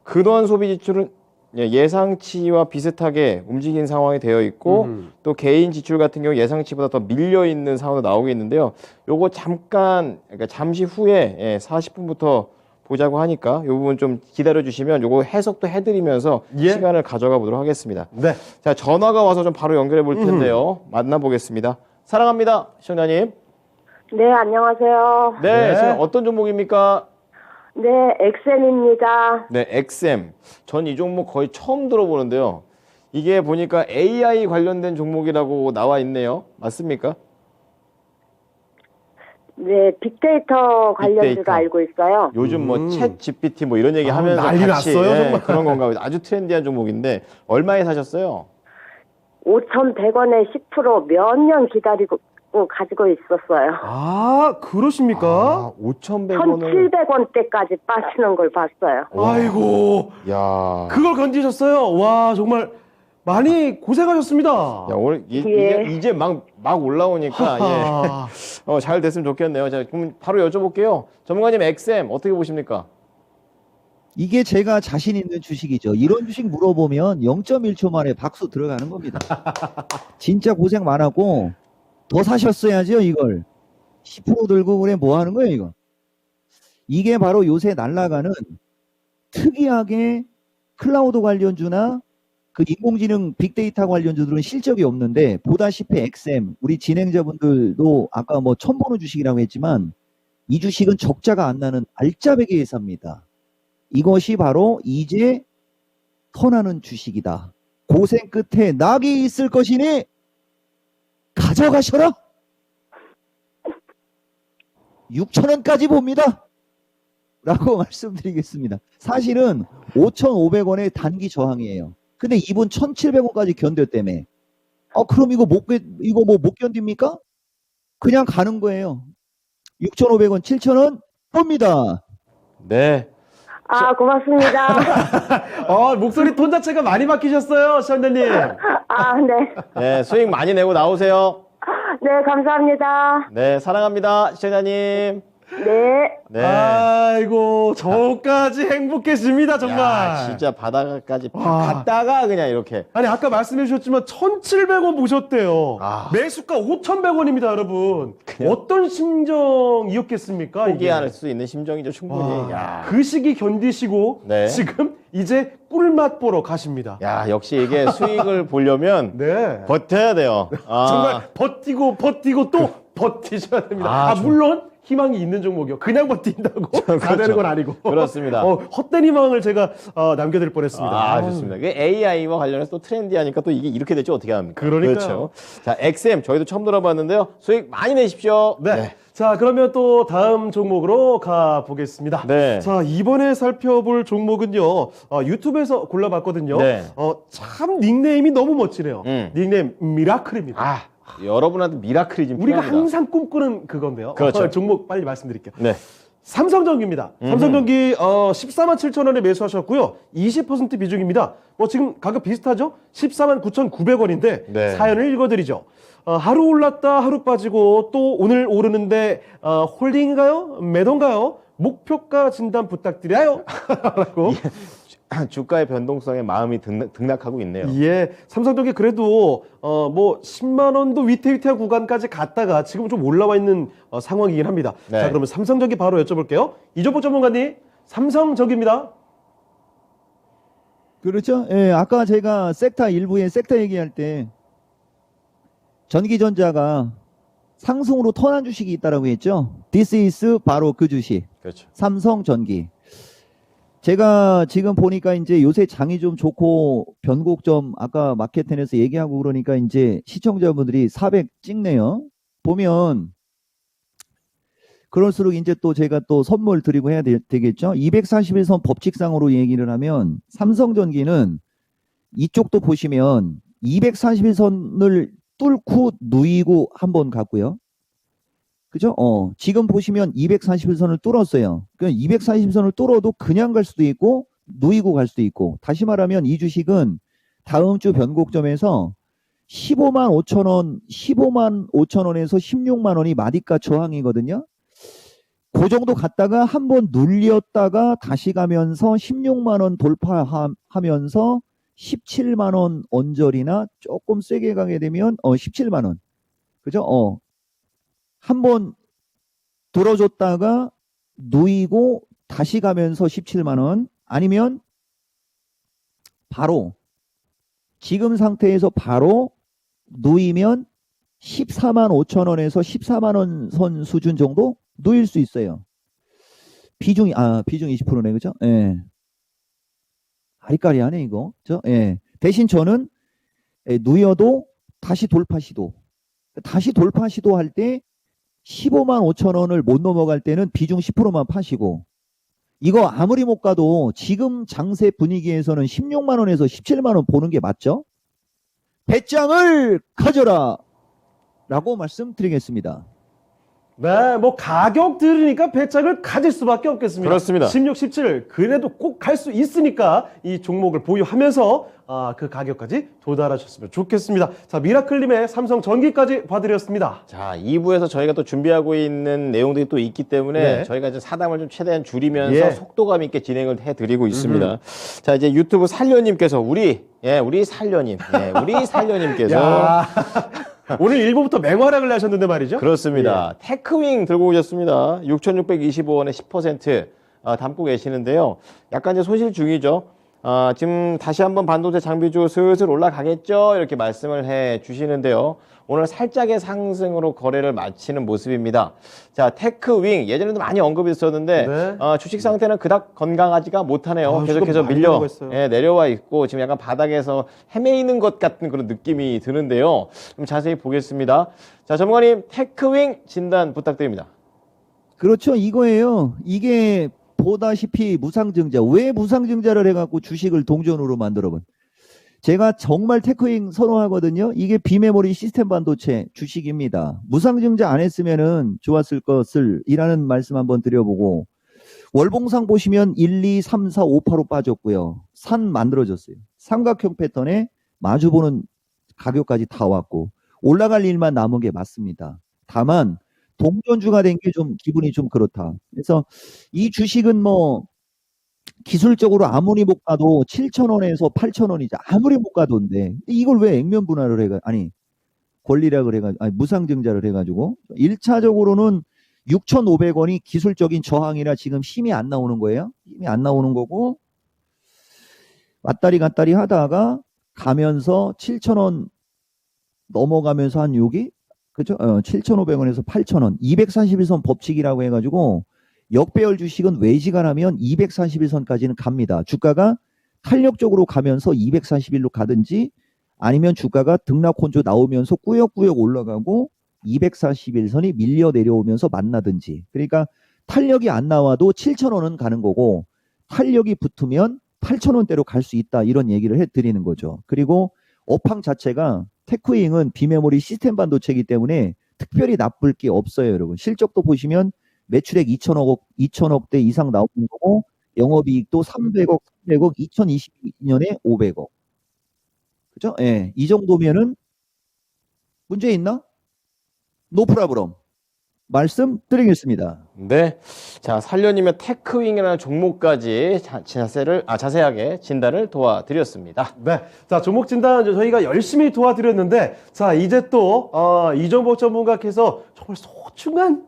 Speaker 1: 근원 소비 지출은 예상치와 비슷하게 움직인 상황이 되어 있고 또 개인 지출 같은 경우 예상치보다 더 밀려 있는 상황도 나오고 있는데요. 요거 그러니까 잠시 후에 40분부터 보자고 하니까 이 부분 좀 기다려 주시면 요거 해석도 해드리면서 시간을 가져가 보도록 하겠습니다.
Speaker 2: 네.
Speaker 1: 자, 전화가 와서 좀 바로 연결해 볼 텐데요. 만나보겠습니다. 사랑합니다, 시청자님.
Speaker 5: 네, 안녕하세요.
Speaker 1: 네,
Speaker 2: 네.
Speaker 1: 지금 어떤 종목입니까?
Speaker 5: 네, 엑센입니다.
Speaker 1: 네, XM. 전 이 종목 거의 처음 들어보는데요. 이게 보니까 AI 관련된 종목이라고 나와 있네요. 맞습니까?
Speaker 5: 네, 빅데이터 관련주로
Speaker 1: 빅데이터.
Speaker 5: 알고 있어요.
Speaker 1: 요즘 뭐 챗 GPT 뭐 이런 얘기 하면서
Speaker 2: 난리
Speaker 1: 같이
Speaker 2: 났어요, 정말.
Speaker 1: 그런 건가 봐요. 아주 트렌디한 종목인데 얼마에 사셨어요?
Speaker 5: 5,100원에 10% 몇 년 기다리고 가지고 있었어요.
Speaker 2: 그러십니까?
Speaker 1: 5,100원을
Speaker 5: 1,700원대까지 빠지는 걸 봤어요.
Speaker 2: 아이고,
Speaker 1: 야.
Speaker 2: 그걸 건지셨어요. 와, 정말 많이 고생하셨습니다.
Speaker 1: 야, 오늘
Speaker 5: 예.
Speaker 1: 이제 막 올라오니까 예. 잘 됐으면 좋겠네요. 자, 그럼 바로 여쭤볼게요. 전문가님 XM 어떻게 보십니까?
Speaker 3: 이게 제가 자신 있는 주식이죠. 이런 주식 물어보면 0.1초 만에 박수 들어가는 겁니다. 진짜 고생 많았고 더 사셨어야죠, 이걸. 10% 들고 그래 뭐 하는 거예요, 이거. 이게 바로 요새 날아가는 특이하게 클라우드 관련주나 그 인공지능 빅데이터 관련주들은 실적이 없는데 보다시피 XM, 우리 진행자분들도 아까 뭐 처음 보는 주식이라고 했지만 이 주식은 적자가 안 나는 알짜배기 회사입니다. 이것이 바로 이제 터나는 주식이다. 고생 끝에 낙이 있을 것이니 가져가셔라. 6,000원까지 봅니다. 라고 말씀드리겠습니다. 사실은 5,500원의 단기 저항이에요. 근데 이분 1,700원까지 견뎠다며. 그럼 이거 못 견딥니까? 그냥 가는 거예요. 6,500원, 7,000원 봅니다.
Speaker 1: 네.
Speaker 5: 고맙습니다.
Speaker 2: 목소리 톤 자체가 많이 바뀌셨어요, 시청자님.
Speaker 5: 네.
Speaker 1: 네, 수익 많이 내고 나오세요.
Speaker 5: 네, 감사합니다.
Speaker 1: 네, 사랑합니다, 시청자님.
Speaker 5: 네.
Speaker 1: 네.
Speaker 2: 아이고, 저까지 행복해집니다, 정말.
Speaker 1: 야, 진짜 바다까지 갔다가 그냥 이렇게.
Speaker 2: 아니, 아까 말씀해 주셨지만 1,700원 보셨대요.
Speaker 1: 아.
Speaker 2: 매수가 5,100원입니다, 여러분. 어떤 심정이었겠습니까? 이게?
Speaker 1: 포기할 수 있는 심정이죠, 충분히. 야.
Speaker 2: 그 시기 견디시고
Speaker 1: 네.
Speaker 2: 지금 이제 꿀맛 보러 가십니다.
Speaker 1: 야, 역시 이게 수익을 보려면
Speaker 2: 네.
Speaker 1: 버텨야 돼요.
Speaker 2: 정말 버티고 또 버티셔야 됩니다. 물론 희망이 있는 종목이요. 그냥 버틴다고 다 되는 건 아니고.
Speaker 1: 그렇습니다.
Speaker 2: 헛된 희망을 제가 남겨드릴 뻔했습니다.
Speaker 1: 좋습니다. 그 AI와 관련해서 또 트렌디하니까 또 이게 이렇게 될지 어떻게 합니까?
Speaker 2: 그러니까요.
Speaker 1: 그렇죠. 자, XM 저희도 처음 들어봤는데요. 수익 많이 내십시오.
Speaker 2: 네. 자, 그러면 또 다음 종목으로 가보겠습니다.
Speaker 1: 네.
Speaker 2: 자, 이번에 살펴볼 종목은요, 유튜브에서 골라봤거든요.
Speaker 1: 네.
Speaker 2: 참 닉네임이 너무 멋지네요. 닉네임 미라클입니다.
Speaker 1: 여러분한테 미라클이 지금
Speaker 2: 우리가
Speaker 1: 필요합니다.
Speaker 2: 항상 꿈꾸는 그건데요.
Speaker 1: 그렇죠.
Speaker 2: 종목 빨리 말씀드릴게요.
Speaker 1: 네.
Speaker 2: 삼성전기입니다. 삼성전기 14만 7천 원에 매수하셨고요. 20% 비중입니다. 지금 가격 비슷하죠? 14만 9,900원인데
Speaker 1: 네.
Speaker 2: 사연을 읽어드리죠. 하루 올랐다 하루 빠지고 또 오늘 오르는데 홀딩인가요? 매도인가요? 목표가 진단 부탁드려요. 라고.
Speaker 1: 주가의 변동성에 마음이 등락하고 있네요.
Speaker 2: 예, 삼성전기 그래도 10만 원도 위태위태한 구간까지 갔다가 지금 좀 올라와 있는 상황이긴 합니다.
Speaker 1: 네.
Speaker 2: 자, 그러면 삼성전기 바로 여쭤볼게요. 이종복 전문가님, 삼성전기입니다.
Speaker 3: 그렇죠. 예, 아까 제가 일부에 섹터 얘기할 때 전기전자가 상승으로 턴한 주식이 있다라고 했죠. This is 바로 그 주식.
Speaker 1: 그렇죠.
Speaker 3: 삼성전기. 제가 지금 보니까 이제 요새 장이 좀 좋고 변곡점 아까 마켓텐에서 얘기하고 그러니까 이제 시청자분들이 400 찍네요. 보면 그럴수록 이제 또 제가 또 선물 드리고 해야 되겠죠. 241선 법칙상으로 얘기를 하면 삼성전기는 이쪽도 보시면 241선을 뚫고 누이고 한번 갔고요. 그죠? 지금 보시면 241선을 뚫었어요. 그러니까 241선을 뚫어도 그냥 갈 수도 있고 누이고 갈 수도 있고, 다시 말하면 이 주식은 다음 주 변곡점에서 15만 5천 원, 15만 5천 원에서 16만 원이 마디가 저항이거든요. 그 정도 갔다가 한번 눌렸다가 다시 가면서 16만 원 돌파하면서 17만 원 언저리나 조금 세게 가게 되면 17만 원. 그죠? 한번 들어줬다가 누이고 다시 가면서 17만 원, 아니면 바로 지금 상태에서 바로 누이면 14만 5천 원에서 14만 원 선 수준 정도 누일 수 있어요. 비중 20%네. 그죠? 예. 아리까리하네 이거. 그죠? 예. 대신 저는 누여도 다시 돌파 시도. 다시 돌파 시도할 때 15만 5천 원을 못 넘어갈 때는 비중 10%만 파시고, 이거 아무리 못 가도 지금 장세 분위기에서는 16만 원에서 17만 원 보는 게 맞죠? 배짱을 가져라 라고 말씀드리겠습니다.
Speaker 2: 네, 뭐 가격 들으니까 배짱을 가질 수밖에 없겠습니다.
Speaker 1: 그렇습니다.
Speaker 2: 16, 17 그래도 꼭 갈 수 있으니까 이 종목을 보유하면서 그 가격까지 도달하셨으면 좋겠습니다. 자, 미라클님의 삼성전기까지 봐드렸습니다.
Speaker 1: 자, 2부에서 저희가 또 준비하고 있는 내용들이 또 있기 때문에
Speaker 2: 네.
Speaker 1: 저희가 이제 사담을 좀 최대한 줄이면서
Speaker 2: 예.
Speaker 1: 속도감 있게 진행을 해드리고 있습니다. 자, 이제 유튜브 살려님께서 우리 살려님께서
Speaker 2: 야, 오늘 1부부터 맹활약을 하셨는데 말이죠.
Speaker 1: 그렇습니다. 테크윙 들고 오셨습니다. 6,625원에 10% 담고 계시는데요. 약간 이제 손실 중이죠. 지금 다시 한번 반도체 장비주 슬슬 올라가겠죠? 이렇게 말씀을 해 주시는데요. 오늘 살짝의 상승으로 거래를 마치는 모습입니다. 자, 테크윙 예전에도 많이 언급이 있었는데
Speaker 2: 네.
Speaker 1: 주식 상태는 그닥 건강하지가 못하네요. 계속해서
Speaker 2: 지금 많이 내려가고 있어요.
Speaker 1: 내려와 있고 지금 약간 바닥에서 헤매이는 것 같은 그런 느낌이 드는데요. 좀 자세히 보겠습니다. 자, 전문가님 테크윙 진단 부탁드립니다.
Speaker 3: 그렇죠. 이거예요. 이게 보다시피 무상증자. 왜 무상증자를 해갖고 주식을 동전으로 만들어본? 제가 정말 테크윙 선호하거든요. 이게 비메모리 시스템 반도체 주식입니다. 무상증자 안 했으면은 좋았을 것을 이라는 말씀 한번 드려보고, 월봉상 보시면 1, 2, 3, 4, 5, 8로 빠졌고요. 산 만들어졌어요. 삼각형 패턴에 마주보는 가격까지 다 왔고 올라갈 일만 남은 게 맞습니다. 다만 동전주가 된 게 좀 기분이 좀 그렇다. 그래서 이 주식은 뭐 기술적으로 아무리 못 가도 7,000원에서 8,000원이죠. 아무리 못 가도인데 이걸 왜 액면 분할을 해가 권리락을 해가지고 무상증자를 해가지고 1차적으로는 6,500원이 기술적인 저항이라 지금 힘이 안 나오는 거예요. 힘이 안 나오는 거고 왔다리 갔다리 하다가 가면서 7,000원 넘어가면서 한 여기 그죠? 7,500원에서 8,000원 241선 법칙이라고 해가지고 역배열 주식은 외지가라면 241선까지는 갑니다. 주가가 탄력적으로 가면서 241로 가든지 아니면 주가가 등락혼조 나오면서 꾸역꾸역 올라가고 241선이 밀려 내려오면서 만나든지. 그러니까 탄력이 안 나와도 7,000원은 가는 거고 탄력이 붙으면 8,000원대로 갈 수 있다. 이런 얘기를 해드리는 거죠. 그리고 업황 자체가 테크윙은 비메모리 시스템 반도체이기 때문에 특별히 나쁠 게 없어요. 여러분. 실적도 보시면 매출액 2천억대 이상 나오는 거고 영업이익도 300억, 2022년에 500억. 그죠? 예. 이 정도면은 문제 있나? 노 프라브럼. 말씀드리겠습니다.
Speaker 1: 네. 자, 살려님의 테크윙이라는 종목까지 자세하게 진단을 도와드렸습니다.
Speaker 2: 네. 자, 종목 진단 저희가 열심히 도와드렸는데, 자, 이제 또, 이정복 전문가께서 정말 소중한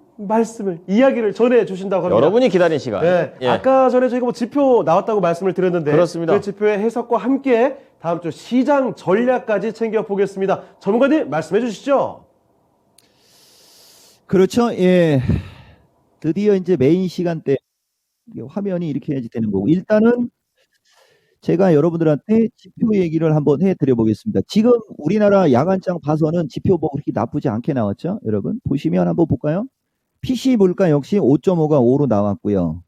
Speaker 2: 이야기를 전해 주신다고 합니다.
Speaker 1: 여러분이 기다린 시간.
Speaker 2: 네.
Speaker 1: 예.
Speaker 2: 아까 전에 저희가 뭐 지표 나왔다고 말씀을 드렸는데,
Speaker 1: 그렇습니다.
Speaker 2: 그 지표의 해석과 함께 다음 주 시장 전략까지 챙겨보겠습니다. 전문가님 말씀해 주시죠.
Speaker 3: 그렇죠. 예. 드디어 이제 메인 시간대 화면이 이렇게 해야지 되는 거고, 일단은 제가 여러분들한테 지표 얘기를 한번 해드려 보겠습니다. 지금 우리나라 야간장 봐서는 지표 뭐 그렇게 나쁘지 않게 나왔죠. 여러분 보시면 한번 볼까요? PC 물가 역시 5.5가 5로 나왔고요.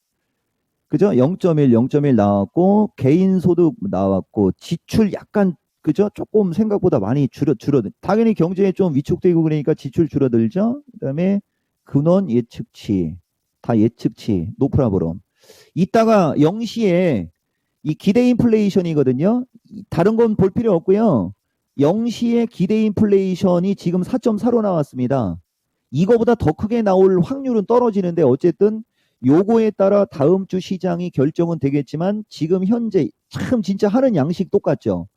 Speaker 3: 그죠? 0.1 나왔고, 개인 소득 나왔고, 지출 약간, 그죠? 조금 생각보다 많이 줄어들. 당연히 경제에 좀 위축되고 그러니까 지출 줄어들죠? 그 다음에 근원 예측치. 다 예측치. 노프라브롬. 이따가 0시에 이 기대 인플레이션이거든요. 다른 건 볼 필요 없고요. 0시에 기대 인플레이션이 지금 4.4로 나왔습니다. 이거보다 더 크게 나올 확률은 떨어지는데 어쨌든 요거에 따라 다음 주 시장이 결정은 되겠지만 지금 현재 참 진짜 하는 양식 똑같죠.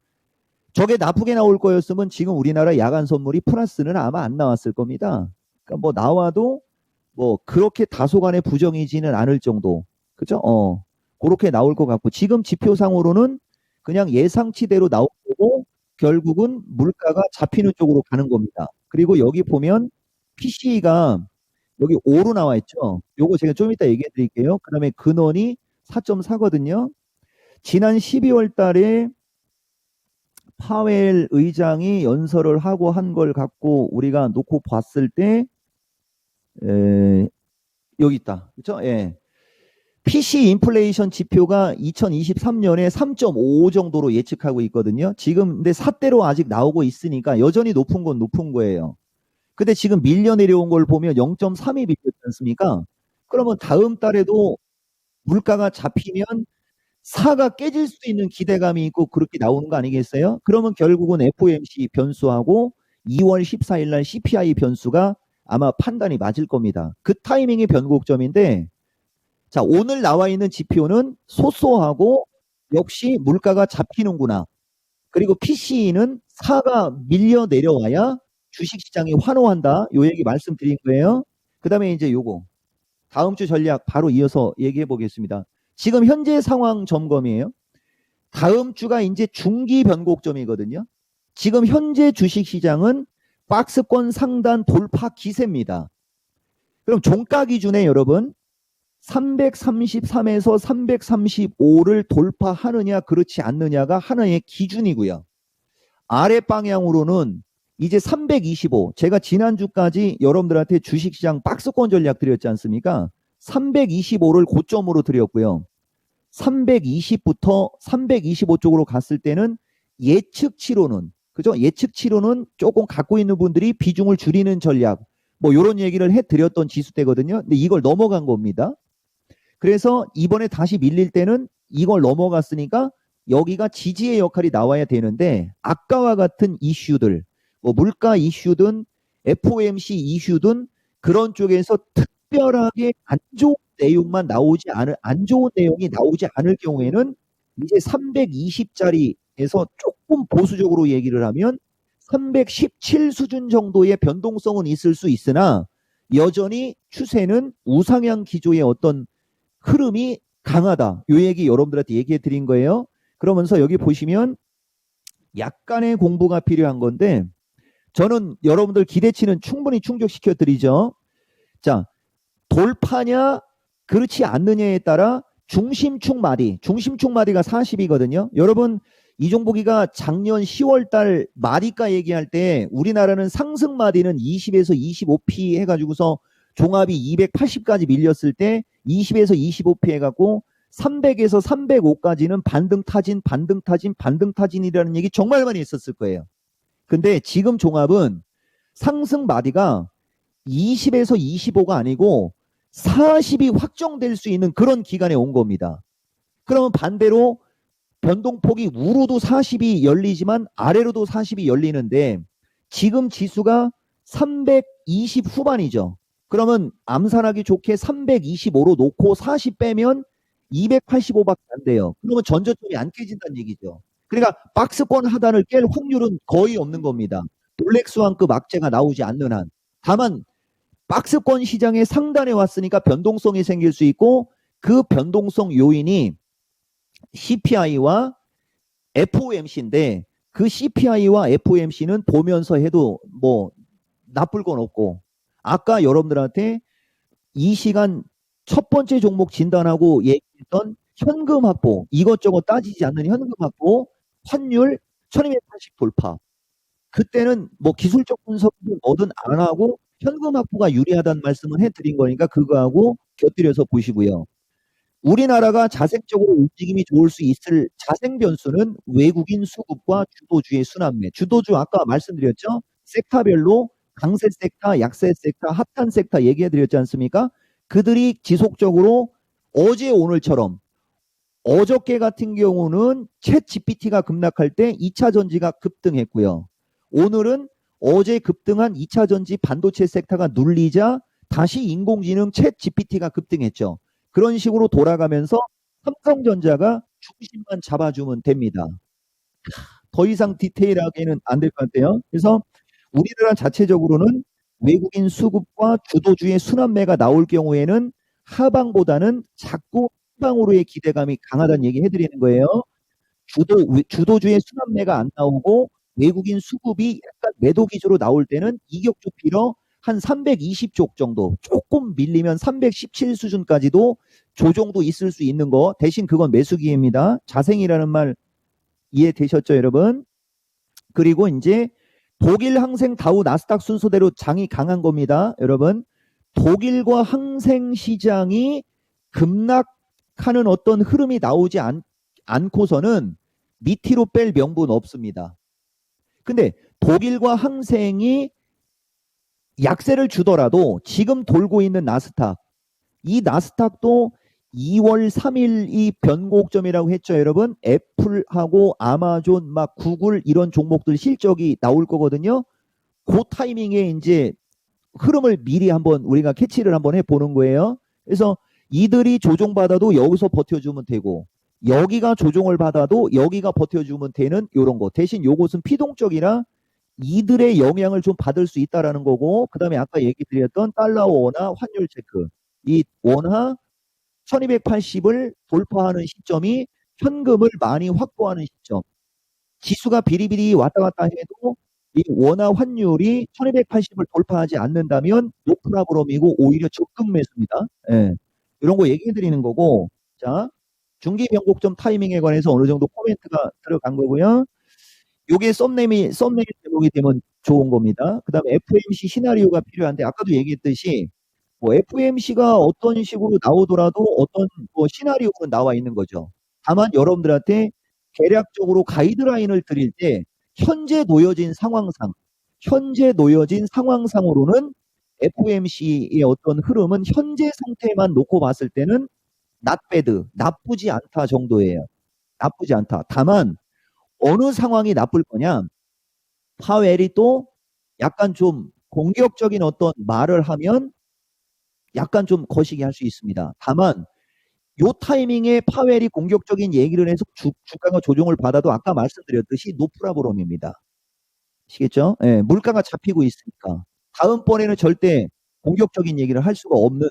Speaker 3: 저게 나쁘게 나올 거였으면 지금 우리나라 야간 선물이 플러스는 아마 안 나왔을 겁니다. 그러니까 뭐 나와도 뭐 그렇게 다소간에 부정이지는 않을 정도. 그죠? 그렇게 나올 것 같고 지금 지표상으로는 그냥 예상치대로 나올 거고 결국은 물가가 잡히는 쪽으로 가는 겁니다. 그리고 여기 보면 PC가 여기 5로 나와 있죠. 요거 제가 좀 이따 얘기해 드릴게요. 그 다음에 근원이 4.4거든요. 지난 12월 달에 파웰 의장이 연설을 하고 한 걸 갖고 우리가 놓고 봤을 때 여기 있다. 그렇죠? 예. PC 인플레이션 지표가 2023년에 3.5 정도로 예측하고 있거든요. 지금 근데 삿대로 아직 나오고 있으니까 여전히 높은 건 높은 거예요. 근데 지금 밀려 내려온 걸 보면 0.3이 밀렸지 않습니까? 그러면 다음 달에도 물가가 잡히면 4가 깨질 수 있는 기대감이 있고 그렇게 나오는 거 아니겠어요? 그러면 결국은 FOMC 변수하고 2월 14일 날 CPI 변수가 아마 판단이 맞을 겁니다. 그 타이밍이 변곡점인데 자, 오늘 나와 있는 지표는 소소하고 역시 물가가 잡히는구나. 그리고 PCE는 4가 밀려 내려와야 주식시장이 환호한다. 요 얘기 말씀드린 거예요. 그 다음에 이제 요거 다음 주 전략 바로 이어서 얘기해 보겠습니다. 지금 현재 상황 점검이에요. 다음 주가 이제 중기 변곡점이거든요. 지금 현재 주식시장은 박스권 상단 돌파 기세입니다. 그럼 종가 기준에 여러분 333에서 335를 돌파하느냐 그렇지 않느냐가 하나의 기준이고요. 아래 방향으로는 이제 325 제가 지난주까지 여러분들한테 주식시장 박스권 전략 드렸지 않습니까? 325를 고점으로 드렸고요. 320부터 325 쪽으로 갔을 때는 예측치로는 그죠? 예측치로는 조금 갖고 있는 분들이 비중을 줄이는 전략 뭐 이런 얘기를 해드렸던 지수대거든요. 근데 이걸 넘어간 겁니다. 그래서 이번에 다시 밀릴 때는 이걸 넘어갔으니까 여기가 지지의 역할이 나와야 되는데 아까와 같은 이슈들 뭐 물가 이슈든 FOMC 이슈든 그런 쪽에서 특별하게 안 좋은 내용만 나오지 않을 안 좋은 내용이 나오지 않을 경우에는 이제 320짜리에서 조금 보수적으로 얘기를 하면 317 수준 정도의 변동성은 있을 수 있으나 여전히 추세는 우상향 기조의 어떤 흐름이 강하다. 이 얘기 여러분들한테 얘기해 드린 거예요. 그러면서 여기 보시면 약간의 공부가 필요한 건데 저는 여러분들 기대치는 충분히 충족시켜 드리죠. 자, 돌파냐 그렇지 않느냐에 따라 중심축 마디가 40이거든요. 여러분 이종복이가 작년 10월 달 마디가 얘기할 때 우리나라는 상승 마디는 20에서 25p 해가지고서 종합이 280까지 밀렸을 때 20에서 25p 해갖고 300에서 305까지는 반등타진이라는 얘기 정말 많이 했었을 거예요. 근데 지금 종합은 상승 마디가 20에서 25가 아니고 40이 확정될 수 있는 그런 기간에 온 겁니다. 그러면 반대로 변동폭이 우로도 40이 열리지만 아래로도 40이 열리는데 지금 지수가 320 후반이죠. 그러면 암산하기 좋게 325로 놓고 40 빼면 285밖에 안 돼요. 그러면 전저점이 안 깨진다는 얘기죠. 그러니까 박스권 하단을 깰 확률은 거의 없는 겁니다. 롤렉스왕급 악재가 나오지 않는 한. 다만 박스권 시장의 상단에 왔으니까 변동성이 생길 수 있고 그 변동성 요인이 CPI와 FOMC인데 그 CPI와 FOMC는 보면서 해도 뭐 나쁠 건 없고 아까 여러분들한테 이 시간 첫 번째 종목 진단하고 얘기했던 현금 확보 이것저것 따지지 않는 현금 확보 환율 1280 돌파 그때는 뭐 기술적 분석은 뭐든 안 하고 현금 확보가 유리하다는 말씀을 해드린 거니까 그거하고 곁들여서 보시고요. 우리나라가 자생적으로 움직임이 좋을 수 있을 자생 변수는 외국인 수급과 주도주의 순환매. 주도주 아까 말씀드렸죠? 섹터별로 강세 섹터, 약세 섹터, 핫한 섹터 얘기해드렸지 않습니까? 그들이 지속적으로 어제 오늘처럼 어저께 같은 경우는 챗 GPT가 급락할 때 2차 전지가 급등했고요. 오늘은 어제 급등한 2차 전지 반도체 섹터가 눌리자 다시 인공지능 챗 GPT가 급등했죠. 그런 식으로 돌아가면서 삼성전자가 중심만 잡아주면 됩니다. 더 이상 디테일하게는 안 될 것 같아요. 그래서 우리나라 자체적으로는 외국인 수급과 주도주의 순환매가 나올 경우에는 하방보다는 자꾸 하방으로의 기대감이 강하다는 얘기 해드리는 거예요. 주도주의 순환매가 안 나오고 외국인 수급이 약간 매도 기조로 나올 때는 이격주 필어 한 320쪽 정도, 조금 밀리면 317 수준까지도 조정도 있을 수 있는 거. 대신 그건 매수 기회입니다. 자생이라는 말 이해되셨죠, 여러분? 그리고 이제 독일 항생 다우 나스닥 순서대로 장이 강한 겁니다, 여러분. 독일과 항생 시장이 급락하는 어떤 흐름이 나오지 않고서는 밑으로 뺄 명분 없습니다. 근데 독일과 항생이 약세를 주더라도 지금 돌고 있는 나스닥, 이 나스닥도 2월 3일이 변곡점이라고 했죠, 여러분. 애플하고 아마존, 막 구글 이런 종목들 실적이 나올 거거든요. 그 타이밍에 이제 흐름을 미리 한번 우리가 캐치를 한번 해보는 거예요. 그래서 이들이 조정받아도 여기서 버텨주면 되고, 여기가 조정을 받아도 여기가 버텨주면 되는 이런 거. 대신 요것은 피동적이라 이들의 영향을 좀 받을 수 있다라는 거고, 그 다음에 아까 얘기 드렸던 달러 원화 환율 체크. 이 원화 1280을 돌파하는 시점이 현금을 많이 확보하는 시점. 지수가 비리비리 왔다 갔다 해도 이 원화 환율이 1280을 돌파하지 않는다면 노프라브럼이고 오히려 적금 매수입니다. 예. 이런 거 얘기해 드리는 거고, 자, 중기 변곡점 타이밍에 관해서 어느 정도 코멘트가 들어간 거고요. 요게 썸네일 제목이 되면 좋은 겁니다. 그 다음에 FMC 시나리오가 필요한데, 아까도 얘기했듯이 뭐 FMC가 어떤 식으로 나오더라도 어떤 뭐 시나리오는 나와 있는 거죠. 다만 여러분들한테 대략적으로 가이드라인을 드릴 때 현재 놓여진 상황상으로는 FMC의 어떤 흐름은 현재 상태만 놓고 봤을 때는 not bad, 나쁘지 않다 정도예요. 나쁘지 않다. 다만 어느 상황이 나쁠 거냐? 파웰이 또 약간 좀 공격적인 어떤 말을 하면 약간 좀 거시기 할 수 있습니다. 다만 요 타이밍에 파웰이 공격적인 얘기를 해서 주가가 조정을 받아도 아까 말씀드렸듯이 노프라브럼입니다. 아시겠죠? 예, 물가가 잡히고 있으니까 다음번에는 절대 공격적인 얘기를 할 수가 없는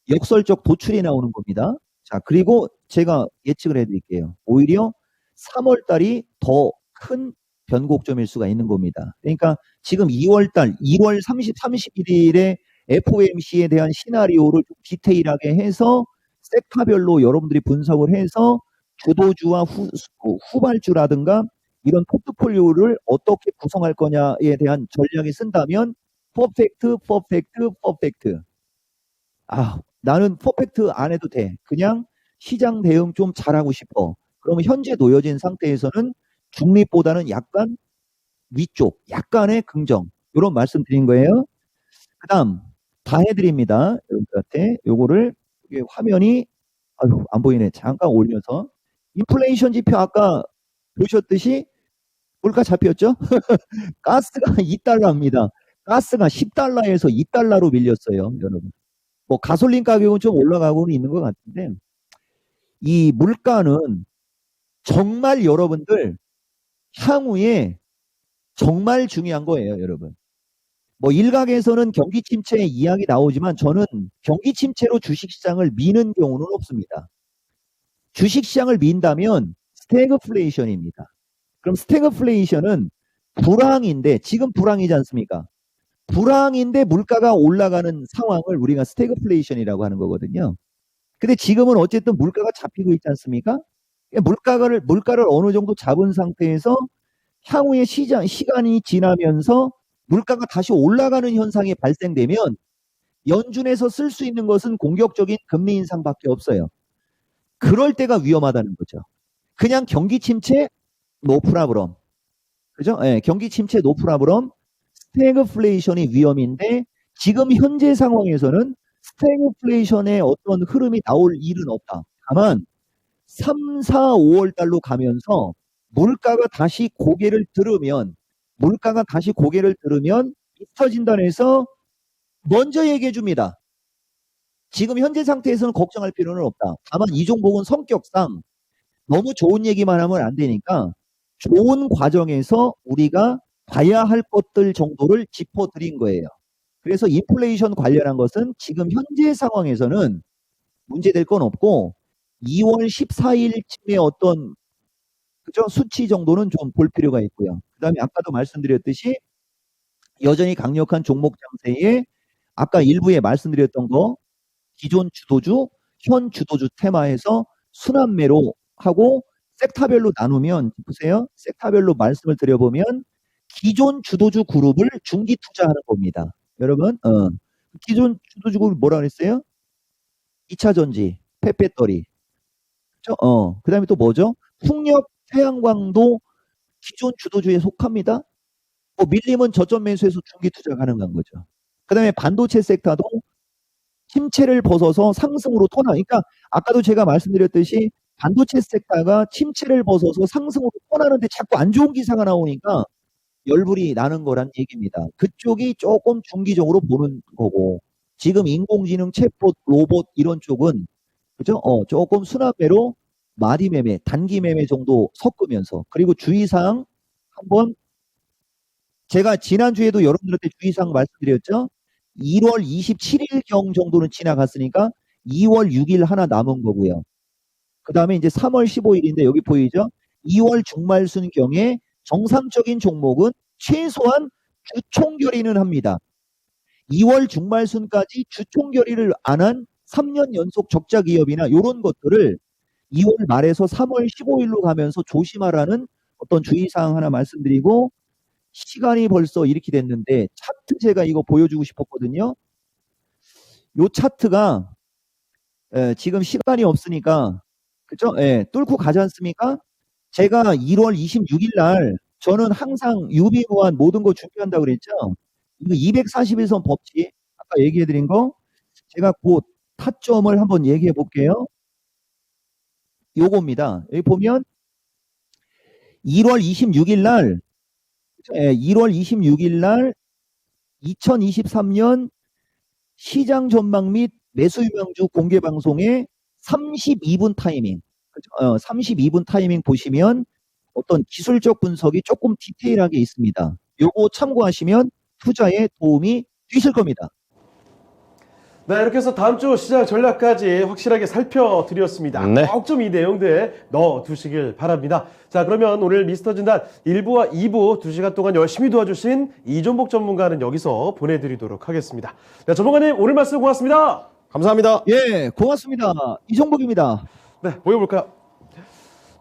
Speaker 3: 역설적 도출이 나오는 겁니다. 자, 그리고 제가 예측을 해드릴게요. 오히려 3월 달이 더 큰 변곡점일 수가 있는 겁니다. 그러니까 지금 2월 31일에 FOMC에 대한 시나리오를 좀 디테일하게 해서 섹터별로 여러분들이 분석을 해서 주도주와 후발주라든가 이런 포트폴리오를 어떻게 구성할 거냐에 대한 전략이 쓴다면 퍼펙트. 아, 나는 퍼펙트 안 해도 돼. 그냥 시장 대응 좀 잘하고 싶어. 그러면 현재 놓여진 상태에서는 중립보다는 약간 위쪽, 약간의 긍정. 이런 말씀 드린 거예요. 그 다음, 다 해드립니다. 여러분들한테 요거를 화면이 안 보이네. 잠깐 올려서. 인플레이션 지표 아까 보셨듯이 물가 잡혔죠? 가스가 2달러입니다. 가스가 10달러에서 2달러로 밀렸어요, 여러분. 뭐 가솔린 가격은 좀 올라가고는 있는 것 같은데 이 물가는 정말 여러분들 향후에 정말 중요한 거예요, 여러분. 뭐 일각에서는 경기 침체 이야기 나오지만 저는 경기 침체로 주식시장을 미는 경우는 없습니다. 주식시장을 민다면 스태그플레이션입니다. 그럼 스태그플레이션은 불황인데 지금 불황이지 않습니까? 불황인데 물가가 올라가는 상황을 우리가 스태그플레이션이라고 하는 거거든요. 근데 지금은 어쨌든 물가가 잡히고 있지 않습니까? 물가를 어느 정도 잡은 상태에서 향후에 시간이 지나면서 물가가 다시 올라가는 현상이 발생되면 연준에서 쓸 수 있는 것은 공격적인 금리 인상밖에 없어요. 그럴 때가 위험하다는 거죠. 그냥 경기 침체 노 프라브럼. 그죠? 예, 경기 침체 노 프라브럼. 스태그플레이션이 위험인데 지금 현재 상황에서는 스태그플레이션의 어떤 흐름이 나올 일은 없다. 다만 3, 4, 5월 달로 가면서 물가가 다시 고개를 들으면 미스터 진단에서 먼저 얘기해 줍니다. 지금 현재 상태에서는 걱정할 필요는 없다. 다만 이 종목은 성격상 너무 좋은 얘기만 하면 안 되니까 좋은 과정에서 우리가 봐야 할 것들 정도를 짚어드린 거예요. 그래서 인플레이션 관련한 것은 지금 현재 상황에서는 문제될 건 없고 2월 14일쯤에 어떤 그죠? 수치 정도는 좀 볼 필요가 있고요. 그 다음에 아까도 말씀드렸듯이 여전히 강력한 종목 장세에 아까 일부에 말씀드렸던 거 기존 주도주, 현 주도주 테마에서 순환매로 하고 섹터별로 나누면 보세요. 섹터별로 말씀을 드려보면 기존 주도주 그룹을 중기 투자하는 겁니다. 여러분, 기존 주도주 그룹 뭐라 그랬어요? 2차 전지, 펫배터리. 그렇죠? 그 다음에 또 뭐죠? 풍력, 태양광도 기존 주도주에 속합니다. 밀리면 저점 매수해서 중기 투자 가능한 거죠. 그 다음에 반도체 섹터도 침체를 벗어서 상승으로 토나. 그러니까 아까도 제가 말씀드렸듯이 반도체 섹터가 침체를 벗어서 상승으로 토나는데 자꾸 안 좋은 기사가 나오니까 열불이 나는 거란 얘기입니다. 그쪽이 조금 중기적으로 보는 거고 지금 인공지능, 챗봇, 로봇 이런 쪽은 그죠? 조금 순환매로 마디 매매, 단기 매매 정도 섞으면서 그리고 주의사항 한번 제가 지난주에도 여러분들한테 주의사항 말씀드렸죠? 1월 27일경 정도는 지나갔으니까 2월 6일 하나 남은 거고요. 그 다음에 이제 3월 15일인데 여기 보이죠? 2월 중말순경에 정상적인 종목은 최소한 주총결의는 합니다. 2월 중말순까지 주총결의를 안 한 3년 연속 적자 기업이나 이런 것들을 2월 말에서 3월 15일로 가면서 조심하라는 어떤 주의사항 하나 말씀드리고 시간이 벌써 이렇게 됐는데 차트 제가 이거 보여주고 싶었거든요. 요 차트가 지금 시간이 없으니까 그죠? 뚫고 가지 않습니까? 제가 1월 26일 날 저는 항상 유비무한 모든 거 준비한다고 그랬죠. 이거 241선 법칙 아까 얘기해드린 거 제가 그 타점을 한번 얘기해 볼게요. 요겁니다. 여기 보면 1월 26일 날 2023년 시장 전망 및 매수 유망주 공개 방송의 32분 타이밍. 32분 타이밍 보시면 어떤 기술적 분석이 조금 디테일하게 있습니다. 요거 참고하시면 투자에 도움이 되실 겁니다.
Speaker 2: 네, 이렇게 해서 다음 주 시장 전략까지 확실하게 살펴드렸습니다.
Speaker 1: 네.
Speaker 2: 꼭 좀 이 내용들 넣어두시길 바랍니다. 자, 그러면 오늘 미스터 진단 1부와 2부 2시간 동안 열심히 도와주신 이종복 전문가는 여기서 보내드리도록 하겠습니다. 네, 전문가님 오늘 말씀 고맙습니다.
Speaker 1: 감사합니다.
Speaker 3: 예, 고맙습니다. 이종복입니다.
Speaker 2: 네, 보여볼까요?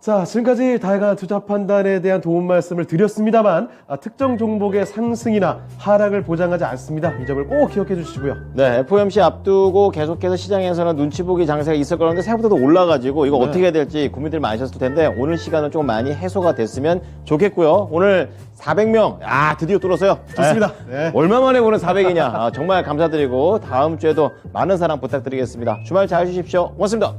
Speaker 2: 자, 지금까지 다양한 투자 판단에 대한 도움 말씀을 드렸습니다만 특정 종목의 상승이나 하락을 보장하지 않습니다. 이 점을 꼭 기억해 주시고요.
Speaker 1: 네, FOMC 앞두고 계속해서 시장에서는 눈치 보기 장세가 있을 거라는데 생각보다도 올라가지고 이거 어떻게 해야 될지 고민들 많으셨을 텐데 오늘 시간은 조금 많이 해소가 됐으면 좋겠고요. 오늘 400명, 드디어 뚫었어요.
Speaker 2: 좋습니다. 네.
Speaker 1: 얼마 만에 오늘 400이냐. 정말 감사드리고 다음 주에도 많은 사랑 부탁드리겠습니다. 주말 잘 주십시오. 고맙습니다.